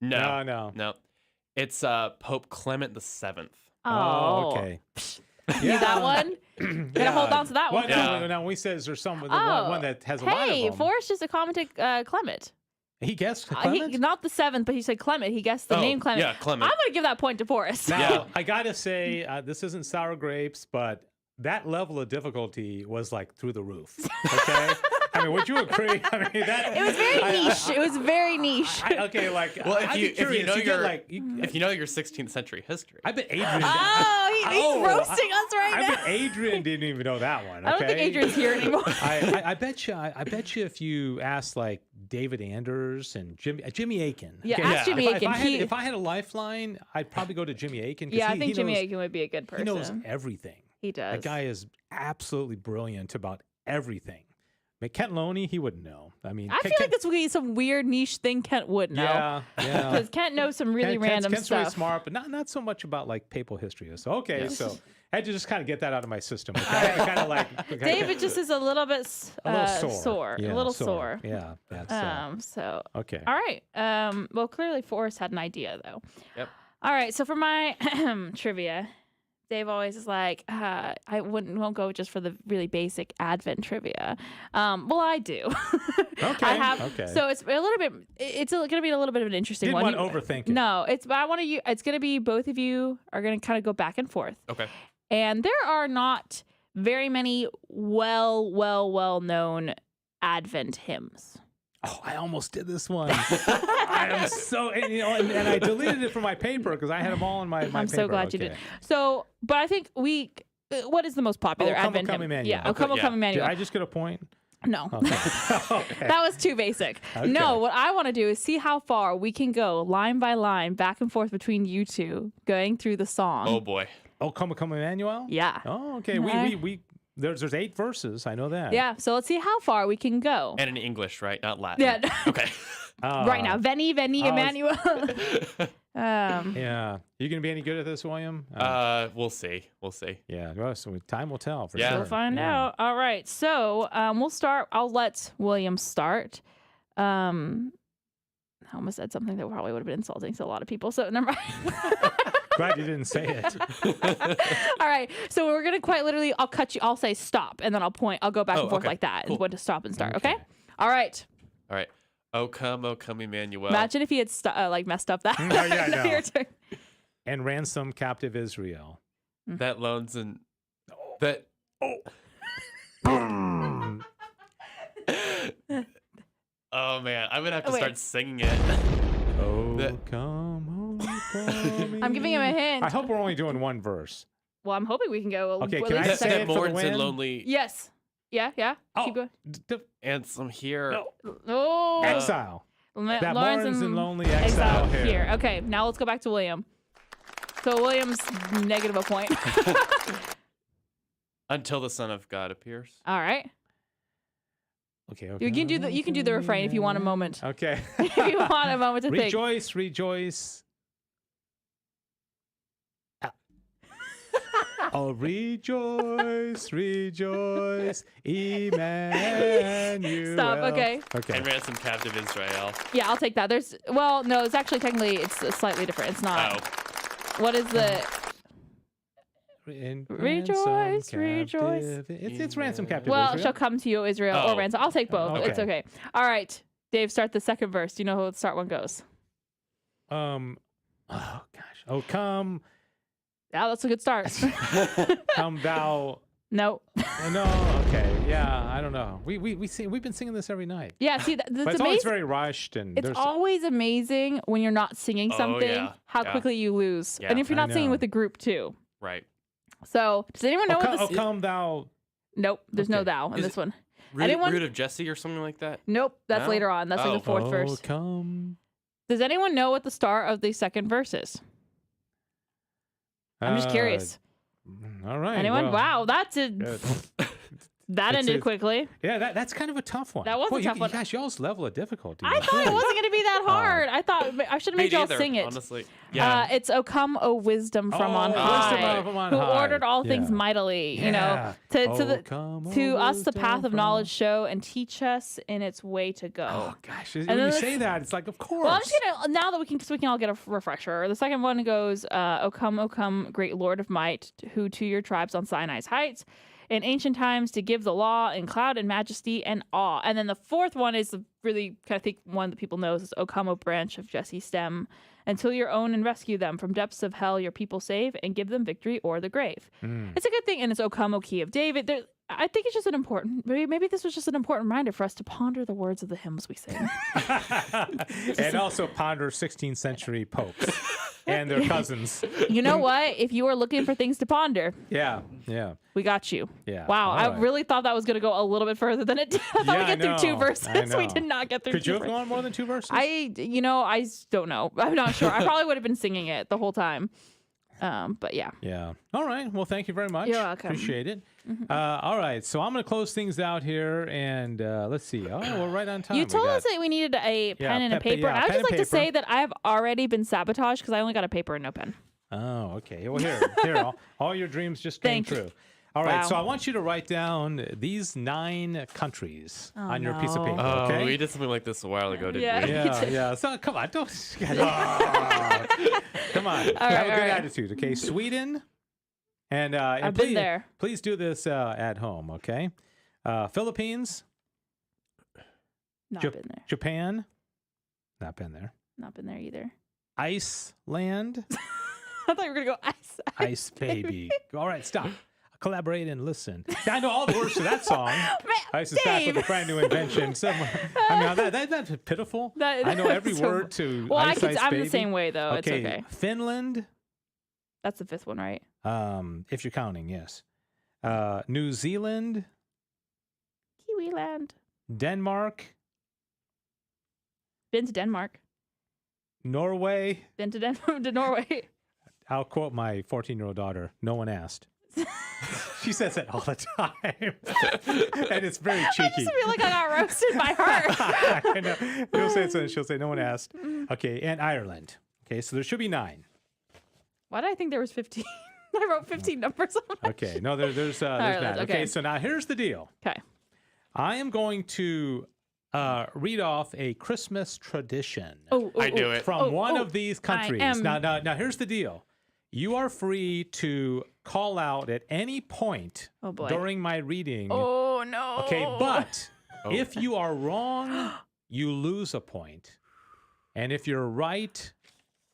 Speaker 9: No. It's Pope Clement VII.
Speaker 5: Oh, okay.
Speaker 8: Yeah. That one? Gotta hold on to that one.
Speaker 5: No, we said there's one that has a lot of them.
Speaker 8: Hey, Forrest just commented Clement.
Speaker 5: He guessed Clement?
Speaker 8: Not the 7th, but he said Clement. He guessed the name Clement.
Speaker 9: Yeah, Clement.
Speaker 8: I'm going to give that point to Forrest.
Speaker 5: Now, I got to say, this isn't sour grapes, but that level of difficulty was like through the roof. Okay? I mean, would you agree? I mean,
Speaker 8: it was very niche. It was very niche.
Speaker 5: Okay, like,
Speaker 9: well, if you know your 16th century history.
Speaker 5: I bet Adrian.
Speaker 8: He's roasting us right now.
Speaker 5: I bet Adrian didn't even know that one. Okay?
Speaker 8: I don't think Adrian's here anymore.
Speaker 5: I bet you if you asked like David Anders and Jimmy Aiken.
Speaker 8: Yeah, ask Jimmy Aiken.
Speaker 5: If I had a lifeline, I'd probably go to Jimmy Aiken.
Speaker 8: Yeah, I think Jimmy Aiken would be a good person.
Speaker 5: He knows everything.
Speaker 8: He does.
Speaker 5: That guy is absolutely brilliant about everything. I mean, Kent Loney, he wouldn't know. I mean,
Speaker 8: I feel like this would be some weird niche thing Kent would know.
Speaker 5: Yeah.
Speaker 8: Because Kent knows some really random
Speaker 5: Kent's
Speaker 8: stuff.
Speaker 5: Really smart, but not so much about like papal history. So so I had to just kind of get that out of my system. Okay? Kind of like
Speaker 8: David just is a little bit sore.
Speaker 5: Yeah,
Speaker 8: a little sore.
Speaker 5: Yeah. That's
Speaker 8: So
Speaker 5: okay.
Speaker 8: All right. Well, clearly Forrest had an idea though.
Speaker 9: Yep.
Speaker 8: All right. So for my trivia, Dave always is like, I won't go just for the really basic Advent trivia. Well, I do.
Speaker 5: Okay.
Speaker 8: I have.
Speaker 5: Okay.
Speaker 8: So it's a little bit. It's going to be a little bit of an interesting
Speaker 5: Didn't
Speaker 8: one.
Speaker 5: want to overthink it.
Speaker 8: No, it's. But I want to. It's going to be both of you are going to kind of go back and forth.
Speaker 9: Okay.
Speaker 8: And there are not very many well known Advent hymns.
Speaker 5: Oh, I almost did this one. I am so, and I deleted it from my paper because I had them all in my
Speaker 8: I'm so glad you did. So, but I think what is the most popular Advent hymn?
Speaker 5: Emmanuel.
Speaker 8: Yeah, O Come, O Come, Emmanuel.
Speaker 5: Did I just get a point?
Speaker 8: No.
Speaker 5: Okay.
Speaker 8: That was too basic.
Speaker 5: Okay.
Speaker 8: No, what I want to do is see how far we can go line by line, back and forth between you two, going through the song.
Speaker 9: Oh boy.
Speaker 5: Oh, Come, Emmanuel?
Speaker 8: Yeah.
Speaker 5: Oh, okay. We there's 8 verses. I know that.
Speaker 8: Yeah, so let's see how far we can go.
Speaker 9: And in English, right? Not Latin.
Speaker 8: Yeah.
Speaker 9: Okay.
Speaker 8: Right now. Veni, Emmanuel.
Speaker 5: Yeah. You going to be any good at this, William?
Speaker 9: We'll see. We'll see.
Speaker 5: Yeah. Well, so time will tell for
Speaker 9: Yeah.
Speaker 5: sure.
Speaker 8: We'll find out. All right. So we'll start. I'll let William start. I almost said something that probably would have been insulting to a lot of people. So never mind.
Speaker 5: Glad you didn't say it.
Speaker 8: All right. So we're going to quite literally, I'll cut you. I'll say stop. And then I'll point. I'll go back and forth
Speaker 9: okay.
Speaker 8: like that.
Speaker 9: Cool.
Speaker 8: When to stop and start. Okay. All right.
Speaker 9: All right. O come, Emmanuel.
Speaker 8: Imagine if he had messed up that.
Speaker 5: Oh, yeah, I know.
Speaker 8: Your turn.
Speaker 5: And ransom captive Israel.
Speaker 9: That loans and that. Oh man, I'm gonna have to start singing it.
Speaker 5: Come.
Speaker 8: I'm giving him a hint.
Speaker 5: I hope we're only doing one verse.
Speaker 8: Well, I'm hoping we can go.
Speaker 5: Okay,
Speaker 8: at
Speaker 5: can
Speaker 8: least
Speaker 5: I
Speaker 8: a
Speaker 5: say
Speaker 8: second.
Speaker 5: it
Speaker 9: That
Speaker 5: for the
Speaker 9: mourns and
Speaker 5: win?
Speaker 9: lonely.
Speaker 8: Yes. Yeah.
Speaker 5: Oh,
Speaker 8: Keep going.
Speaker 9: And some here.
Speaker 5: No.
Speaker 8: Oh.
Speaker 5: Exile. That
Speaker 8: Lawrence
Speaker 5: mourns and lonely exile here.
Speaker 8: Okay, now let's go back to William. So William's negative a point.
Speaker 9: Until the Son of God appears.
Speaker 8: All right.
Speaker 5: Okay.
Speaker 8: You can do the refrain if you want a moment.
Speaker 5: Okay.
Speaker 8: If you want a moment to think.
Speaker 5: Rejoice, rejoice. Oh, rejoice, rejoice, Emmanuel.
Speaker 8: Stop. Okay.
Speaker 5: Okay.
Speaker 9: And ransom captive Israel.
Speaker 8: Yeah, I'll take that. No, it's actually technically it's slightly different. It's not.
Speaker 9: Oh.
Speaker 8: What is the
Speaker 5: Rejoice,
Speaker 8: rejoice.
Speaker 5: It's ransom captive
Speaker 8: Well,
Speaker 5: Israel.
Speaker 8: shall come to you, Israel, or ransom. I'll take both.
Speaker 5: Okay.
Speaker 8: It's okay. All right, Dave, start the second verse. Do you know how the start one goes?
Speaker 5: Oh gosh. Oh, come.
Speaker 8: Yeah, that's a good start.
Speaker 5: Come thou.
Speaker 8: No.
Speaker 5: No. Okay. Yeah. I don't know. We sing. We've been singing this every night.
Speaker 8: Yeah. See, that's
Speaker 5: But it's
Speaker 8: amazing.
Speaker 5: always very rushed and
Speaker 8: It's always amazing when you're not singing something,
Speaker 9: yeah.
Speaker 8: how
Speaker 9: Yeah.
Speaker 8: quickly you lose,
Speaker 9: Yeah,
Speaker 8: and if you're
Speaker 5: I
Speaker 8: not singing
Speaker 5: know.
Speaker 8: with a group too.
Speaker 9: Right.
Speaker 8: So, does anyone know what this?
Speaker 5: come thou.
Speaker 8: Nope. There's no
Speaker 5: Okay.
Speaker 8: thou in
Speaker 9: Is
Speaker 8: this one.
Speaker 9: Root of Jesse or something like that?
Speaker 8: Nope. That's
Speaker 9: No?
Speaker 8: later on. That's like
Speaker 9: Oh.
Speaker 8: the fourth verse.
Speaker 5: Come.
Speaker 8: Does anyone know what the start of the second verse is? I'm just curious.
Speaker 5: All right.
Speaker 8: Anyone?
Speaker 5: well,
Speaker 8: Wow, that's it.
Speaker 5: good.
Speaker 8: That ended quickly.
Speaker 5: Yeah, that's kind of a tough one.
Speaker 8: That was a tough one.
Speaker 5: Gosh, y'all's level of difficulty.
Speaker 8: I thought it wasn't going to be that hard. I thought I should have made y'all
Speaker 9: neither,
Speaker 8: sing it.
Speaker 9: honestly. Yeah.
Speaker 8: It's "O come, O wisdom from on
Speaker 5: wisdom
Speaker 8: high,
Speaker 5: from on
Speaker 8: who
Speaker 5: high.
Speaker 8: ordered all things
Speaker 5: Yeah.
Speaker 8: mightily." You know, to us the path of knowledge show and teach us in its way to go.
Speaker 5: Oh gosh, when
Speaker 8: then
Speaker 5: you
Speaker 8: this-
Speaker 5: say that, it's like, of course.
Speaker 8: Well, I'm just gonna now that we can all get a refresher. The second one goes, O come, great Lord of might, who to your tribes on Sinai's heights, in ancient times to give the law in cloud and majesty and awe. And then the fourth one is the really kind of think one that people knows is O come, O branch of Jesse's stem, until your own and rescue them from depths of hell. Your people save and give them victory or the grave. It's a good thing, and it's O come, O key of David. I think it's just an important. Maybe this was just an important reminder for us to ponder the words of the hymns we sing.
Speaker 5: And also ponder 16th century popes and their cousins.
Speaker 8: You know what? If you are looking for things to ponder,
Speaker 5: Yeah.
Speaker 8: we got you.
Speaker 5: Yeah.
Speaker 8: Wow,
Speaker 5: All
Speaker 8: I
Speaker 5: right.
Speaker 8: really thought that was going to go a little bit further than it did. I thought
Speaker 5: Yeah,
Speaker 8: we
Speaker 5: I
Speaker 8: get through two
Speaker 5: know.
Speaker 8: verses.
Speaker 5: I
Speaker 8: We
Speaker 5: know.
Speaker 8: did not get through
Speaker 5: Could
Speaker 8: two
Speaker 5: you have
Speaker 8: verses.
Speaker 5: gone more than 2 verses?
Speaker 8: I don't know. I'm not sure. I probably would have been singing it the whole time. But yeah.
Speaker 5: Yeah. All right. Well, thank you very much.
Speaker 8: You're welcome.
Speaker 5: Appreciate it. All right. So I'm going to close things out here, and let's see. Oh, we're right on time.
Speaker 8: You
Speaker 5: We
Speaker 8: told
Speaker 5: got-
Speaker 8: us that we needed a pen and a paper.
Speaker 5: yeah,
Speaker 8: And I would
Speaker 5: pen
Speaker 8: just
Speaker 5: and
Speaker 8: like to say
Speaker 5: paper.
Speaker 8: that I have already been sabotaged because I only got a paper and no pen.
Speaker 5: Oh, okay. Well, here, all your dreams just came
Speaker 8: Thank you.
Speaker 5: true. All right,
Speaker 8: Wow.
Speaker 5: so I want you to write down these 9 countries on your piece of
Speaker 8: no.
Speaker 5: paper,
Speaker 9: Oh,
Speaker 5: okay?
Speaker 9: we did something like this a while ago, didn't
Speaker 8: Yeah.
Speaker 9: we?
Speaker 5: Yeah. So come on, don't. Come on, have a good
Speaker 8: right.
Speaker 5: attitude, okay? Sweden, And
Speaker 8: I've been there.
Speaker 5: Please do this at home, okay? Philippines.
Speaker 8: Not been there.
Speaker 5: Japan. Not been there.
Speaker 8: Not been there either.
Speaker 5: Iceland.
Speaker 8: I thought you were going to go
Speaker 5: Ice baby. All right, stop. Collaborate and listen. I know all the words to that song. Ice is back with a brand new invention. I mean, that's pitiful. I know every word to Ice Baby.
Speaker 8: I'm the same way, though.
Speaker 5: Okay,
Speaker 8: It's okay.
Speaker 5: Finland.
Speaker 8: That's the fifth one, right?
Speaker 5: If you're counting, yes. New Zealand.
Speaker 8: Kiwi land.
Speaker 5: Denmark.
Speaker 8: Been to Denmark.
Speaker 5: Norway.
Speaker 8: Been to Norway.
Speaker 5: I'll quote my 14-year-old daughter. No one asked. She says that all the time. And it's very cheeky.
Speaker 8: I just feel like I got roasted by her.
Speaker 5: I know. You'll say something, she'll say, no one asked. Okay, and Ireland. Okay, so there should be 9.
Speaker 8: Why did I think there was 15? I wrote 15 numbers on my
Speaker 5: Okay, no, there's
Speaker 8: Ireland,
Speaker 5: 9. Okay, so now here's the deal.
Speaker 8: Okay.
Speaker 5: I am going to read off a Christmas tradition.
Speaker 9: I do it.
Speaker 5: From one of these countries. Now, here's the deal. You are free to call out at any point during my reading.
Speaker 8: Oh, no.
Speaker 5: Okay, but if you are wrong, you lose a point. And if you're right,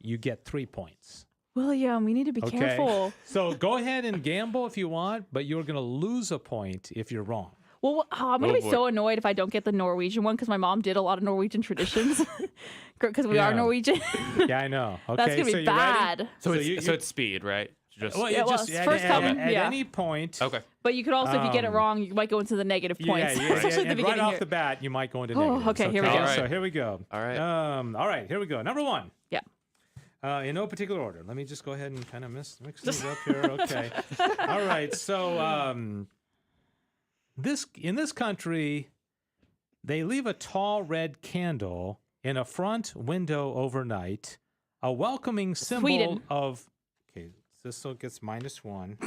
Speaker 5: you get 3 points.
Speaker 8: William, we need to be careful.
Speaker 5: So go ahead and gamble if you want, but you're going to lose a point if you're wrong.
Speaker 8: Well, I'm going to be so annoyed if I don't get the Norwegian one because my mom did a lot of Norwegian traditions because we are Norwegian.
Speaker 5: Yeah, I know. Okay,
Speaker 8: That's going to be bad.
Speaker 9: So it's speed, right?
Speaker 5: Just,
Speaker 8: first coming.
Speaker 5: At any point.
Speaker 9: Okay.
Speaker 8: But you could also, if you get it wrong, you might go into the negative points. Especially at the beginning.
Speaker 5: Right off the bat, you might go into negative.
Speaker 8: Okay, here we go.
Speaker 5: Right. So here we go.
Speaker 9: All right.
Speaker 5: All right, here we go. Number 1.
Speaker 8: Yeah.
Speaker 5: In no particular order. Let me just go ahead and kind of mix things up here. Okay. All right. So in this country, they leave a tall red candle in a front window overnight, a welcoming symbol of. Okay, Sissel gets -1.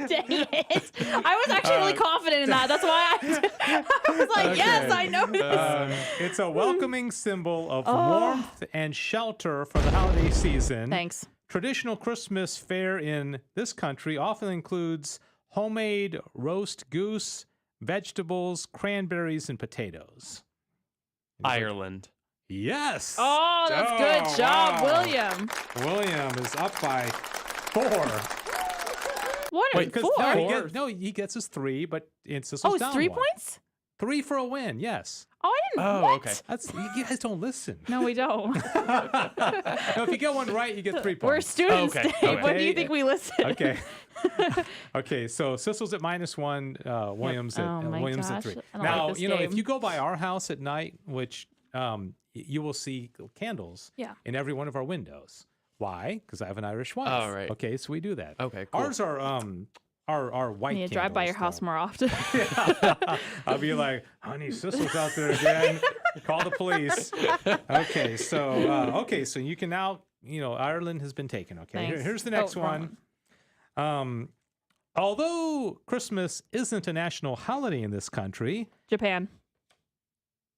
Speaker 8: Dang it! I was actually really confident in that. That's why I was like, yes, I know this.
Speaker 5: It's a welcoming symbol of warmth and shelter for the holiday season.
Speaker 8: Thanks.
Speaker 5: Traditional Christmas fare in this country often includes homemade roast goose, vegetables, cranberries, and potatoes.
Speaker 9: Ireland.
Speaker 5: Yes.
Speaker 8: Oh, that's good job, William.
Speaker 5: William is up by 4.
Speaker 8: What?
Speaker 5: Wait,
Speaker 8: 4?
Speaker 5: He gets his 3, but it's down
Speaker 8: it's 3
Speaker 5: 1.
Speaker 8: points?
Speaker 5: 3 for a win, yes.
Speaker 8: Oh, I didn't.
Speaker 9: Oh,
Speaker 8: what?
Speaker 9: okay.
Speaker 5: You guys don't listen.
Speaker 8: No, we don't.
Speaker 5: No, if you get one right, you get 3 points.
Speaker 8: We're students, Dave.
Speaker 9: Okay.
Speaker 8: When do you think we listen?
Speaker 5: Okay. Okay, so Sissel's at -1, William's at 3. Now,
Speaker 8: like
Speaker 5: if you go by our house at night, which you will see candles in every one of our windows. Why? Because I have an Irish wife.
Speaker 9: Oh, right.
Speaker 5: Okay, so we do that.
Speaker 9: Okay, cool.
Speaker 5: Ours are white candles.
Speaker 8: Drive by your house more often.
Speaker 5: I'll be like, honey, Sissel's out there again. Call the police. Okay, so you can now, Ireland has been taken. Okay, here's the next one. Although Christmas isn't a national holiday in this country,
Speaker 8: Japan.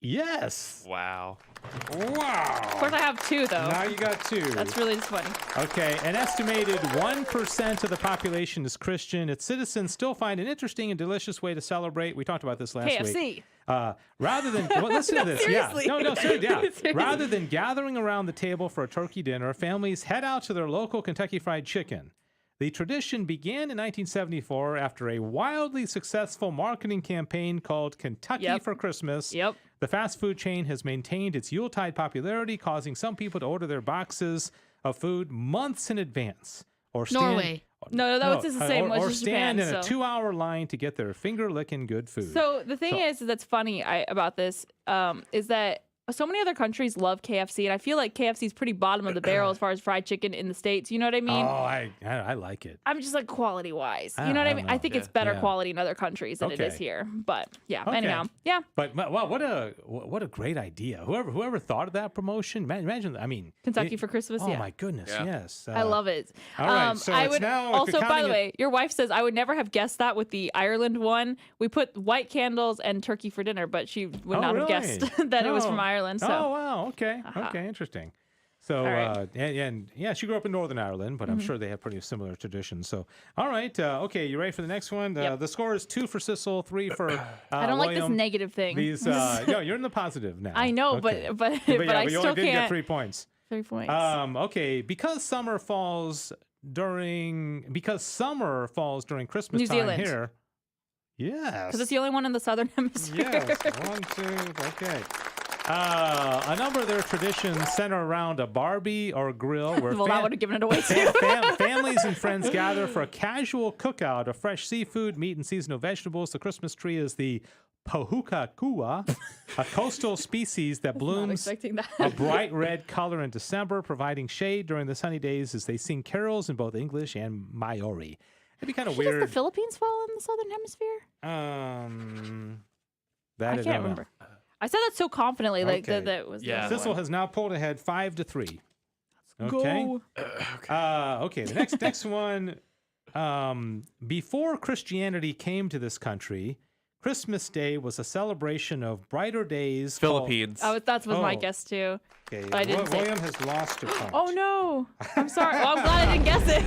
Speaker 5: Yes.
Speaker 9: Wow.
Speaker 8: Of course, I have 2 though.
Speaker 5: Now you got 2.
Speaker 8: That's really just funny.
Speaker 5: Okay, an estimated 1% of the population is Christian. Its citizens still find an interesting and delicious way to celebrate. We talked about this last week.
Speaker 8: KFC.
Speaker 5: Rather than listen to this,
Speaker 8: Seriously.
Speaker 5: Seriously. Rather than gathering around the table for a turkey dinner, families head out to their local Kentucky Fried Chicken. The tradition began in 1974 after a wildly successful marketing campaign called Kentucky for Christmas.
Speaker 8: Yep.
Speaker 5: The fast food chain has maintained its Yuletide popularity, causing some people to order their boxes of food months in advance.
Speaker 10: Norway.
Speaker 8: No, that was the same.
Speaker 5: Or stand
Speaker 8: Japan,
Speaker 5: in a 2-hour line to get their finger-licking good food.
Speaker 8: So the thing is that's funny about this is that so many other countries love KFC, and I feel like KFC is pretty bottom of the barrel as far as fried chicken in the States. You know what I mean?
Speaker 5: Oh, I like it.
Speaker 8: I'm just like quality-wise. You know what I mean? I think it's better quality in other countries than it is here. But anyhow, yeah.
Speaker 5: But wow, what a great idea! Whoever thought of that promotion, imagine. I mean,
Speaker 8: Kentucky for Christmas.
Speaker 5: Oh my goodness, yes.
Speaker 8: I love it.
Speaker 5: All right, so
Speaker 8: I
Speaker 5: it's
Speaker 8: would
Speaker 5: now.
Speaker 8: Also, by the way, your wife says I would never have guessed that with the Ireland one. We put white candles and turkey for dinner, but she would not have guessed that it was from Ireland. So.
Speaker 5: Oh wow. Okay. Okay. Interesting. So,
Speaker 8: right.
Speaker 5: and yeah, she grew up in Northern Ireland, but I'm sure they have pretty similar traditions. So, all right. Okay, you ready for the next one?
Speaker 8: Yep.
Speaker 5: The score is 2 for Sissel, 3 for
Speaker 8: I don't like this
Speaker 5: William.
Speaker 8: negative thing.
Speaker 5: These, no, you're in the positive now.
Speaker 8: I know,
Speaker 5: Okay.
Speaker 8: but
Speaker 5: yeah,
Speaker 8: I
Speaker 5: you
Speaker 8: still
Speaker 5: only did
Speaker 8: can't.
Speaker 5: get 3 points.
Speaker 8: 3 points.
Speaker 5: Okay, because summer falls during Christmas
Speaker 8: New
Speaker 5: time
Speaker 8: Zealand.
Speaker 5: here. Yes.
Speaker 8: Because it's the only one in the southern hemisphere.
Speaker 5: Yes. 1, 2. Okay. A number of their traditions center around a Barbie or grill where
Speaker 8: Well, I would have given it away too.
Speaker 5: families and friends gather for a casual cookout of fresh seafood, meat, and seasonal vegetables. The Christmas tree is the Pohukakua, a coastal species that blooms a bright red color in December, providing shade during the sunny days as they sing carols in both English and Maori. It'd be kind of weird.
Speaker 8: Does the Philippines fall in the southern hemisphere?
Speaker 5: That
Speaker 8: I can't remember. I said that so confidently, like that was.
Speaker 9: Yeah.
Speaker 5: Sissel has now pulled ahead 5-3.
Speaker 8: Let's
Speaker 5: Okay.
Speaker 8: go.
Speaker 5: Okay. The next one. Before Christianity came to this country, Christmas Day was a celebration of brighter days.
Speaker 9: Philippines.
Speaker 8: That was my
Speaker 5: Oh.
Speaker 8: guess too.
Speaker 5: Okay.
Speaker 8: I didn't say-
Speaker 5: William has lost a point.
Speaker 8: Oh no! I'm sorry. Well, I'm glad I didn't guess it.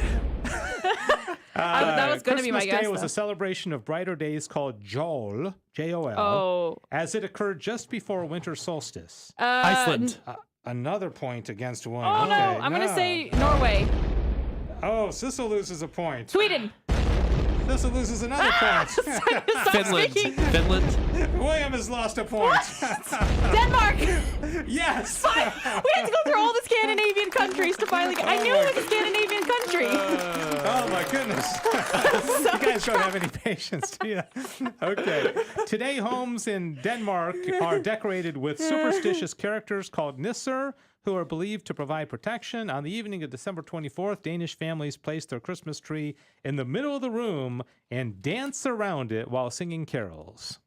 Speaker 8: That was going to be my
Speaker 5: Christmas
Speaker 8: guess.
Speaker 5: Day was
Speaker 8: though.
Speaker 5: a celebration of brighter days called Jol, Jol,
Speaker 8: Oh.
Speaker 5: as it occurred just before winter solstice.
Speaker 9: Iceland.
Speaker 5: Another point against one.
Speaker 8: Oh
Speaker 5: Okay,
Speaker 8: no! I'm going to say Norway.
Speaker 5: Oh, Sissel loses a point.
Speaker 8: Sweden.
Speaker 5: Sissel loses another point.
Speaker 8: Stop
Speaker 9: Finland.
Speaker 8: speaking.
Speaker 9: Finland.
Speaker 5: William has lost a point.
Speaker 8: Denmark.
Speaker 5: Yes.
Speaker 8: We had to go through all the Scandinavian countries to finally get. I knew it was a Scandinavian country.
Speaker 5: Oh my goodness. You guys don't have any patience, do you? Okay. Today, homes in Denmark are decorated with superstitious characters called nisser, who are believed to provide protection. On the evening of December 24th, Danish families place their Christmas tree in the middle of the room and dance around it while singing carols.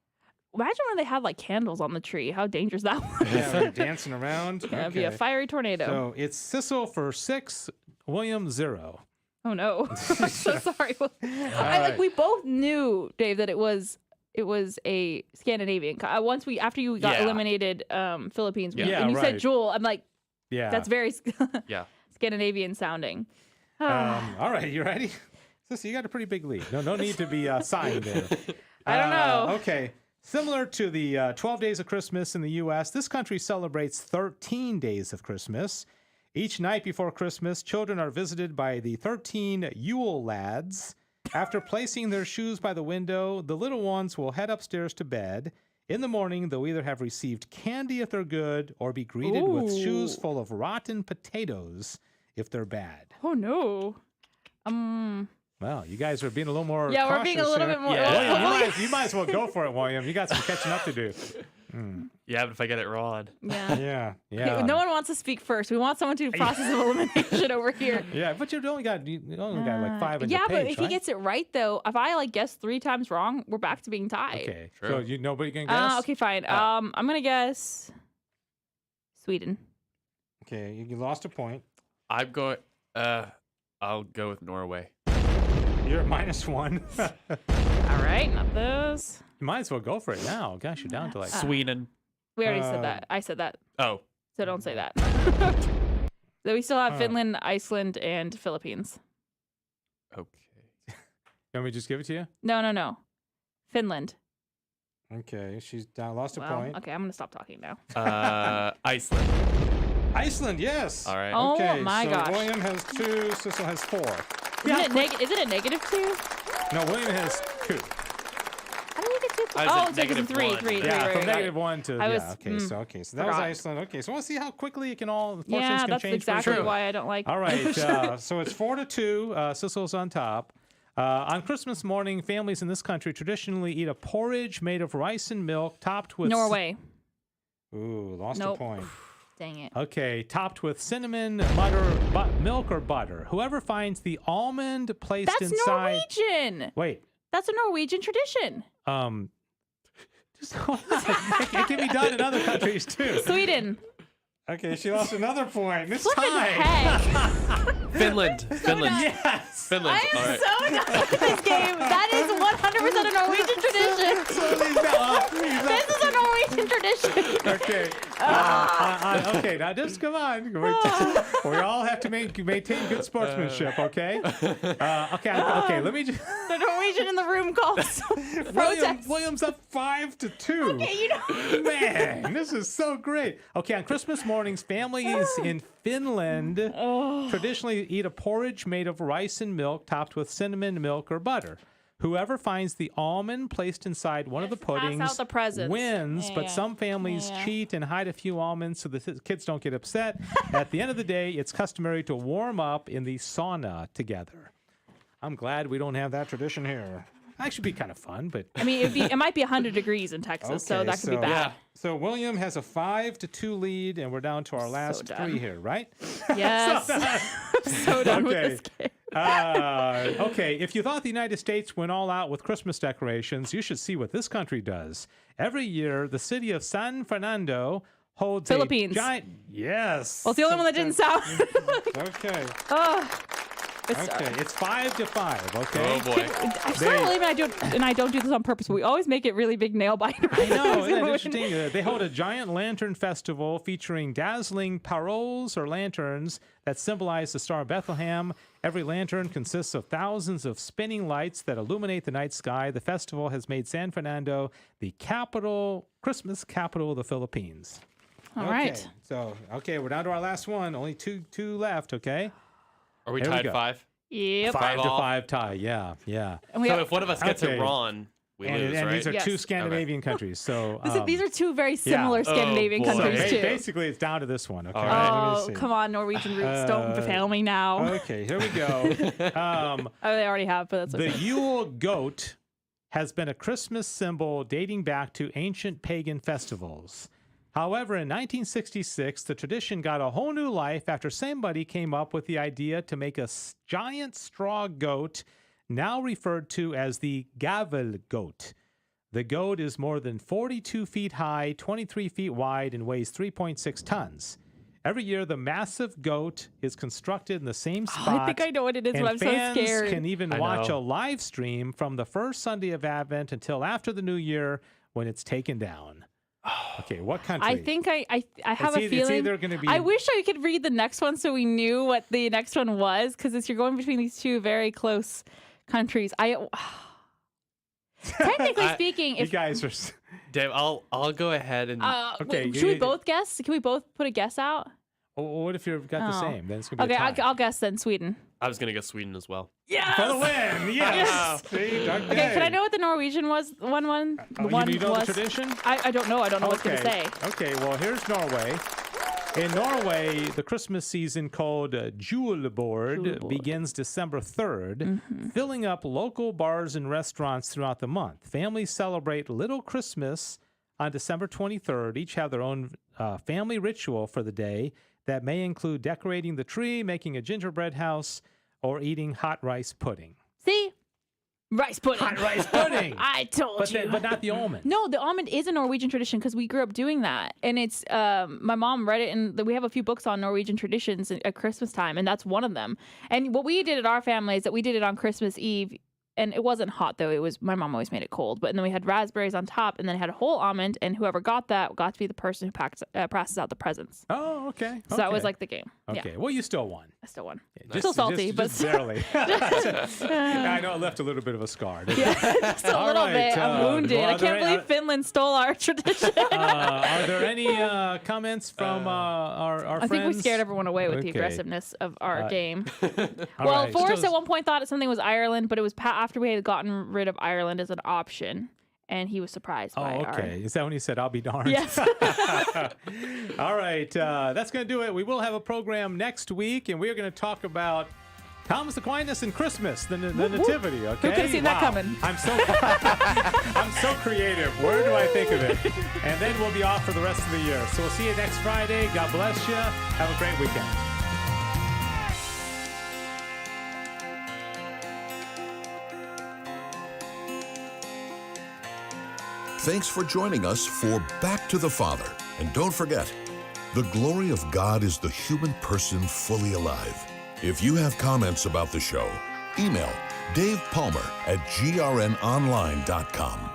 Speaker 8: Imagine when they had like candles on the tree. How dangerous that was.
Speaker 5: Yeah, they're dancing around.
Speaker 8: That'd be a fiery tornado.
Speaker 5: So it's Sissel for 6, William 0.
Speaker 8: Oh no! I'm so sorry. We both knew, Dave, that it was a Scandinavian. Once after you got eliminated Philippines, and you said Jewel, I'm like, that's very Scandinavian sounding.
Speaker 5: All right, you ready? Sissy, you got a pretty big lead. No need to be sighing there.
Speaker 8: I don't know.
Speaker 5: Okay. Similar to the 12 days of Christmas in the U.S., this country celebrates 13 days of Christmas. Each night before Christmas, children are visited by the 13 Yule lads. After placing their shoes by the window, the little ones will head upstairs to bed. In the morning, they'll either have received candy if they're good or be greeted with shoes full of rotten potatoes if they're bad.
Speaker 8: Oh, no.
Speaker 5: Well, you guys are being a little more
Speaker 8: Yeah, we're
Speaker 5: cautious
Speaker 8: being a little
Speaker 5: here.
Speaker 8: bit more...
Speaker 5: William, you might as well go for it, William. You got some catching up to do.
Speaker 9: Yeah, but if I get it wrong.
Speaker 8: Yeah.
Speaker 5: Yeah.
Speaker 8: No one wants to speak first. We want someone to do process of elimination over here.
Speaker 5: Yeah, but you only got like 5 in
Speaker 8: Yeah,
Speaker 5: your
Speaker 8: but
Speaker 5: page,
Speaker 8: if he gets it right, though, if I guess 3 times wrong, we're back to being tied.
Speaker 5: Okay,
Speaker 9: True.
Speaker 5: so nobody can guess?
Speaker 8: Okay, fine. I'm going to guess Sweden.
Speaker 5: Okay, you lost a point.
Speaker 9: I'm going. I'll go with Norway.
Speaker 5: You're at -1.
Speaker 8: All right, not those.
Speaker 5: You might as well go for it now. Gosh, you're down to like...
Speaker 9: Sweden.
Speaker 8: We already said that. I said that.
Speaker 9: Oh.
Speaker 8: So don't say that. So we still have Finland, Iceland, and Philippines.
Speaker 9: Okay.
Speaker 5: You want me to just give it to you?
Speaker 8: No. Finland.
Speaker 5: Okay, she's down, lost a point.
Speaker 8: Okay, I'm going to stop talking now.
Speaker 9: Iceland.
Speaker 5: Iceland, yes.
Speaker 9: All right.
Speaker 8: Oh
Speaker 5: Okay,
Speaker 8: my
Speaker 5: so
Speaker 8: gosh.
Speaker 5: William has 2, Sissel has 4.
Speaker 8: Is it a -2?
Speaker 5: No, William has 2.
Speaker 8: How do you get 2 points?
Speaker 9: I was
Speaker 8: Oh,
Speaker 9: at
Speaker 8: it's like
Speaker 9: -1.
Speaker 8: three.
Speaker 5: Yeah,
Speaker 8: Right,
Speaker 5: from
Speaker 8: got it.
Speaker 5: -1 to...
Speaker 8: I was-
Speaker 5: okay, so that was
Speaker 8: forgot.
Speaker 5: Iceland. Okay, so we'll see how quickly it can all... The fortunes
Speaker 8: Yeah,
Speaker 5: can
Speaker 8: that's
Speaker 5: change
Speaker 8: exactly
Speaker 5: for you.
Speaker 8: why I don't like...
Speaker 5: All right, so it's 4-2. Sissel's on top. On Christmas morning, families in this country traditionally eat a porridge made of rice and milk topped with...
Speaker 8: Norway.
Speaker 5: Ooh, lost
Speaker 8: Nope.
Speaker 5: a point.
Speaker 8: Dang it.
Speaker 5: Okay, topped with cinnamon, milk, or butter. Whoever finds the almond placed
Speaker 8: That's
Speaker 5: inside...
Speaker 8: Norwegian.
Speaker 5: Wait.
Speaker 8: That's a Norwegian tradition.
Speaker 5: Just hold on. It can be done in other countries too.
Speaker 8: Sweden.
Speaker 5: Okay, she lost another point. It's
Speaker 8: Flippin'
Speaker 5: time.
Speaker 8: heck.
Speaker 9: Finland. Finland.
Speaker 5: Yes.
Speaker 9: Finland.
Speaker 8: I am
Speaker 9: All right.
Speaker 8: so done with this game. That is 100% a Norwegian tradition.
Speaker 5: So these
Speaker 8: This is a Norwegian tradition.
Speaker 5: Okay. Okay, now just come on. We all have to maintain good sportsmanship, okay? Okay, let me just...
Speaker 8: The Norwegian in the room calls protest.
Speaker 5: William's up 5-2.
Speaker 8: Okay,
Speaker 5: Man, this is so great. Okay, on Christmas mornings, families in Finland traditionally eat a porridge made of rice and milk topped with cinnamon, milk, or butter. Whoever finds the almond placed inside one of the puddings
Speaker 8: pass out the presents.
Speaker 5: wins, but some families cheat and hide a few almonds so the kids don't get upset. At the end of the day, it's customary to warm up in the sauna together. I'm glad we don't have that tradition here. That should be kind of fun, but...
Speaker 8: I mean, it might be 100 degrees in Texas, so that could be bad.
Speaker 5: Yeah. So William has a 5-2 lead, and we're down to our last three here, right?
Speaker 8: Yes. So done with this game.
Speaker 5: Okay, if you thought the United States went all out with Christmas decorations, you should see what this country does. Every year, the city of San Fernando holds
Speaker 8: Philippines.
Speaker 5: a giant... Yes.
Speaker 8: Well, it's the only one that didn't sound...
Speaker 5: Okay.
Speaker 8: Okay,
Speaker 5: it's 5-5. Okay.
Speaker 9: Oh boy.
Speaker 8: I'm sorry, William, and I don't do this on purpose, but we always make it really big nail biter.
Speaker 5: I know. Isn't that interesting? They hold a giant lantern festival featuring dazzling paroles or lanterns that symbolize the Star of Bethlehem. Every lantern consists of thousands of spinning lights that illuminate the night sky. The festival has made San Fernando the Christmas capital of the Philippines.
Speaker 8: All right.
Speaker 5: So, we're down to our last one. Only two left. Okay.
Speaker 9: Are we
Speaker 5: Here
Speaker 9: tied
Speaker 5: we go.
Speaker 9: 5?
Speaker 8: Yep.
Speaker 5: 5-5 tie. Yeah.
Speaker 8: And
Speaker 9: So if one of us gets it wrong, we lose,
Speaker 5: and
Speaker 9: right?
Speaker 5: these are two Scandinavian countries. So
Speaker 8: these are two very similar Scandinavian
Speaker 9: boy.
Speaker 8: countries, too.
Speaker 5: Basically, it's down to this one. Okay.
Speaker 9: All right.
Speaker 5: Let me see.
Speaker 8: Come on, Norwegian roots, don't fail me now.
Speaker 5: Okay, here we go.
Speaker 8: They already have, but that's okay.
Speaker 5: The Yule goat has been a Christmas symbol dating back to ancient pagan festivals. However, in 1966, the tradition got a whole new life after somebody came up with the idea to make a giant straw goat, now referred to as the gavel goat. The goat is more than 42 feet high, 23 feet wide, and weighs 3.6 tons. Every year, the massive goat is constructed in the same spot.
Speaker 8: I think I know what it is, but I'm so scared.
Speaker 5: Fans can even watch a live stream from the first Sunday of Advent until after the New Year when it's taken down. Okay, what country?
Speaker 8: I think I have a feeling.
Speaker 5: It's either going to be...
Speaker 8: I wish I could read the next one so we knew what the next one was, because you're going between these two very close countries. Technically speaking,
Speaker 5: you guys are...
Speaker 9: Dave, I'll go ahead and...
Speaker 8: should we both guess? Can we both put a guess out?
Speaker 5: Well, what if you've got the same? Then it's going to be a tie.
Speaker 8: I'll guess then Sweden.
Speaker 9: I was going to guess Sweden as well.
Speaker 8: Yes!
Speaker 5: For the win! Yes! See,
Speaker 8: okay, can I know what the Norwegian was? One.
Speaker 5: You know the tradition?
Speaker 8: I don't know. I don't know what it's going to say.
Speaker 5: Okay, well, here's Norway. In Norway, the Christmas season called Julebord begins December 3rd, filling up local bars and restaurants throughout the month. Families celebrate Little Christmas on December 23rd. Each have their own family ritual for the day that may include decorating the tree, making a gingerbread house, or eating hot rice pudding.
Speaker 8: See? Rice pudding.
Speaker 5: Hot rice pudding.
Speaker 8: I told you.
Speaker 5: But not the almond.
Speaker 8: No, the almond is a Norwegian tradition because we grew up doing that. And it's, my mom read it, and we have a few books on Norwegian traditions at Christmas time, and that's one of them. And what we did at our family is that we did it on Christmas Eve. And it wasn't hot, though. It was, my mom always made it cold. But then we had raspberries on top, and then it had a whole almond, and whoever got that got to be the person who passes out the presents.
Speaker 5: Oh, okay.
Speaker 8: So that was like the game.
Speaker 5: Okay.
Speaker 8: Yeah.
Speaker 5: Well, you still won.
Speaker 8: I still won.
Speaker 5: Yeah,
Speaker 8: still salty,
Speaker 5: just barely. I know it left a little bit of a scar.
Speaker 8: Yeah, just a little bit. I'm wounded. I can't believe Finland stole our tradition.
Speaker 5: Are there any comments from our friends?
Speaker 8: I think we scared everyone away with the aggressiveness of our game. Well, Forrest at one point thought something was Ireland, but it was after we had gotten rid of Ireland as an option, and he was surprised by
Speaker 5: it. Is that when he said, I'll be darned?
Speaker 8: Yes.
Speaker 5: All right. That's going to do it. We will have a program next week, and we're going to talk about Thomas Aquinas and Christmas, the Nativity. Okay.
Speaker 8: Who could have seen that coming?
Speaker 5: I'm so creative. Where do I think of it? And then we'll be off for the rest of the year. So we'll see you next Friday. God bless you. Have a great weekend.
Speaker 3: Thanks for joining us for Back to the Father. And don't forget, the glory of God is the human person fully alive. If you have comments about the show, email Dave Palmer at grnonline.com.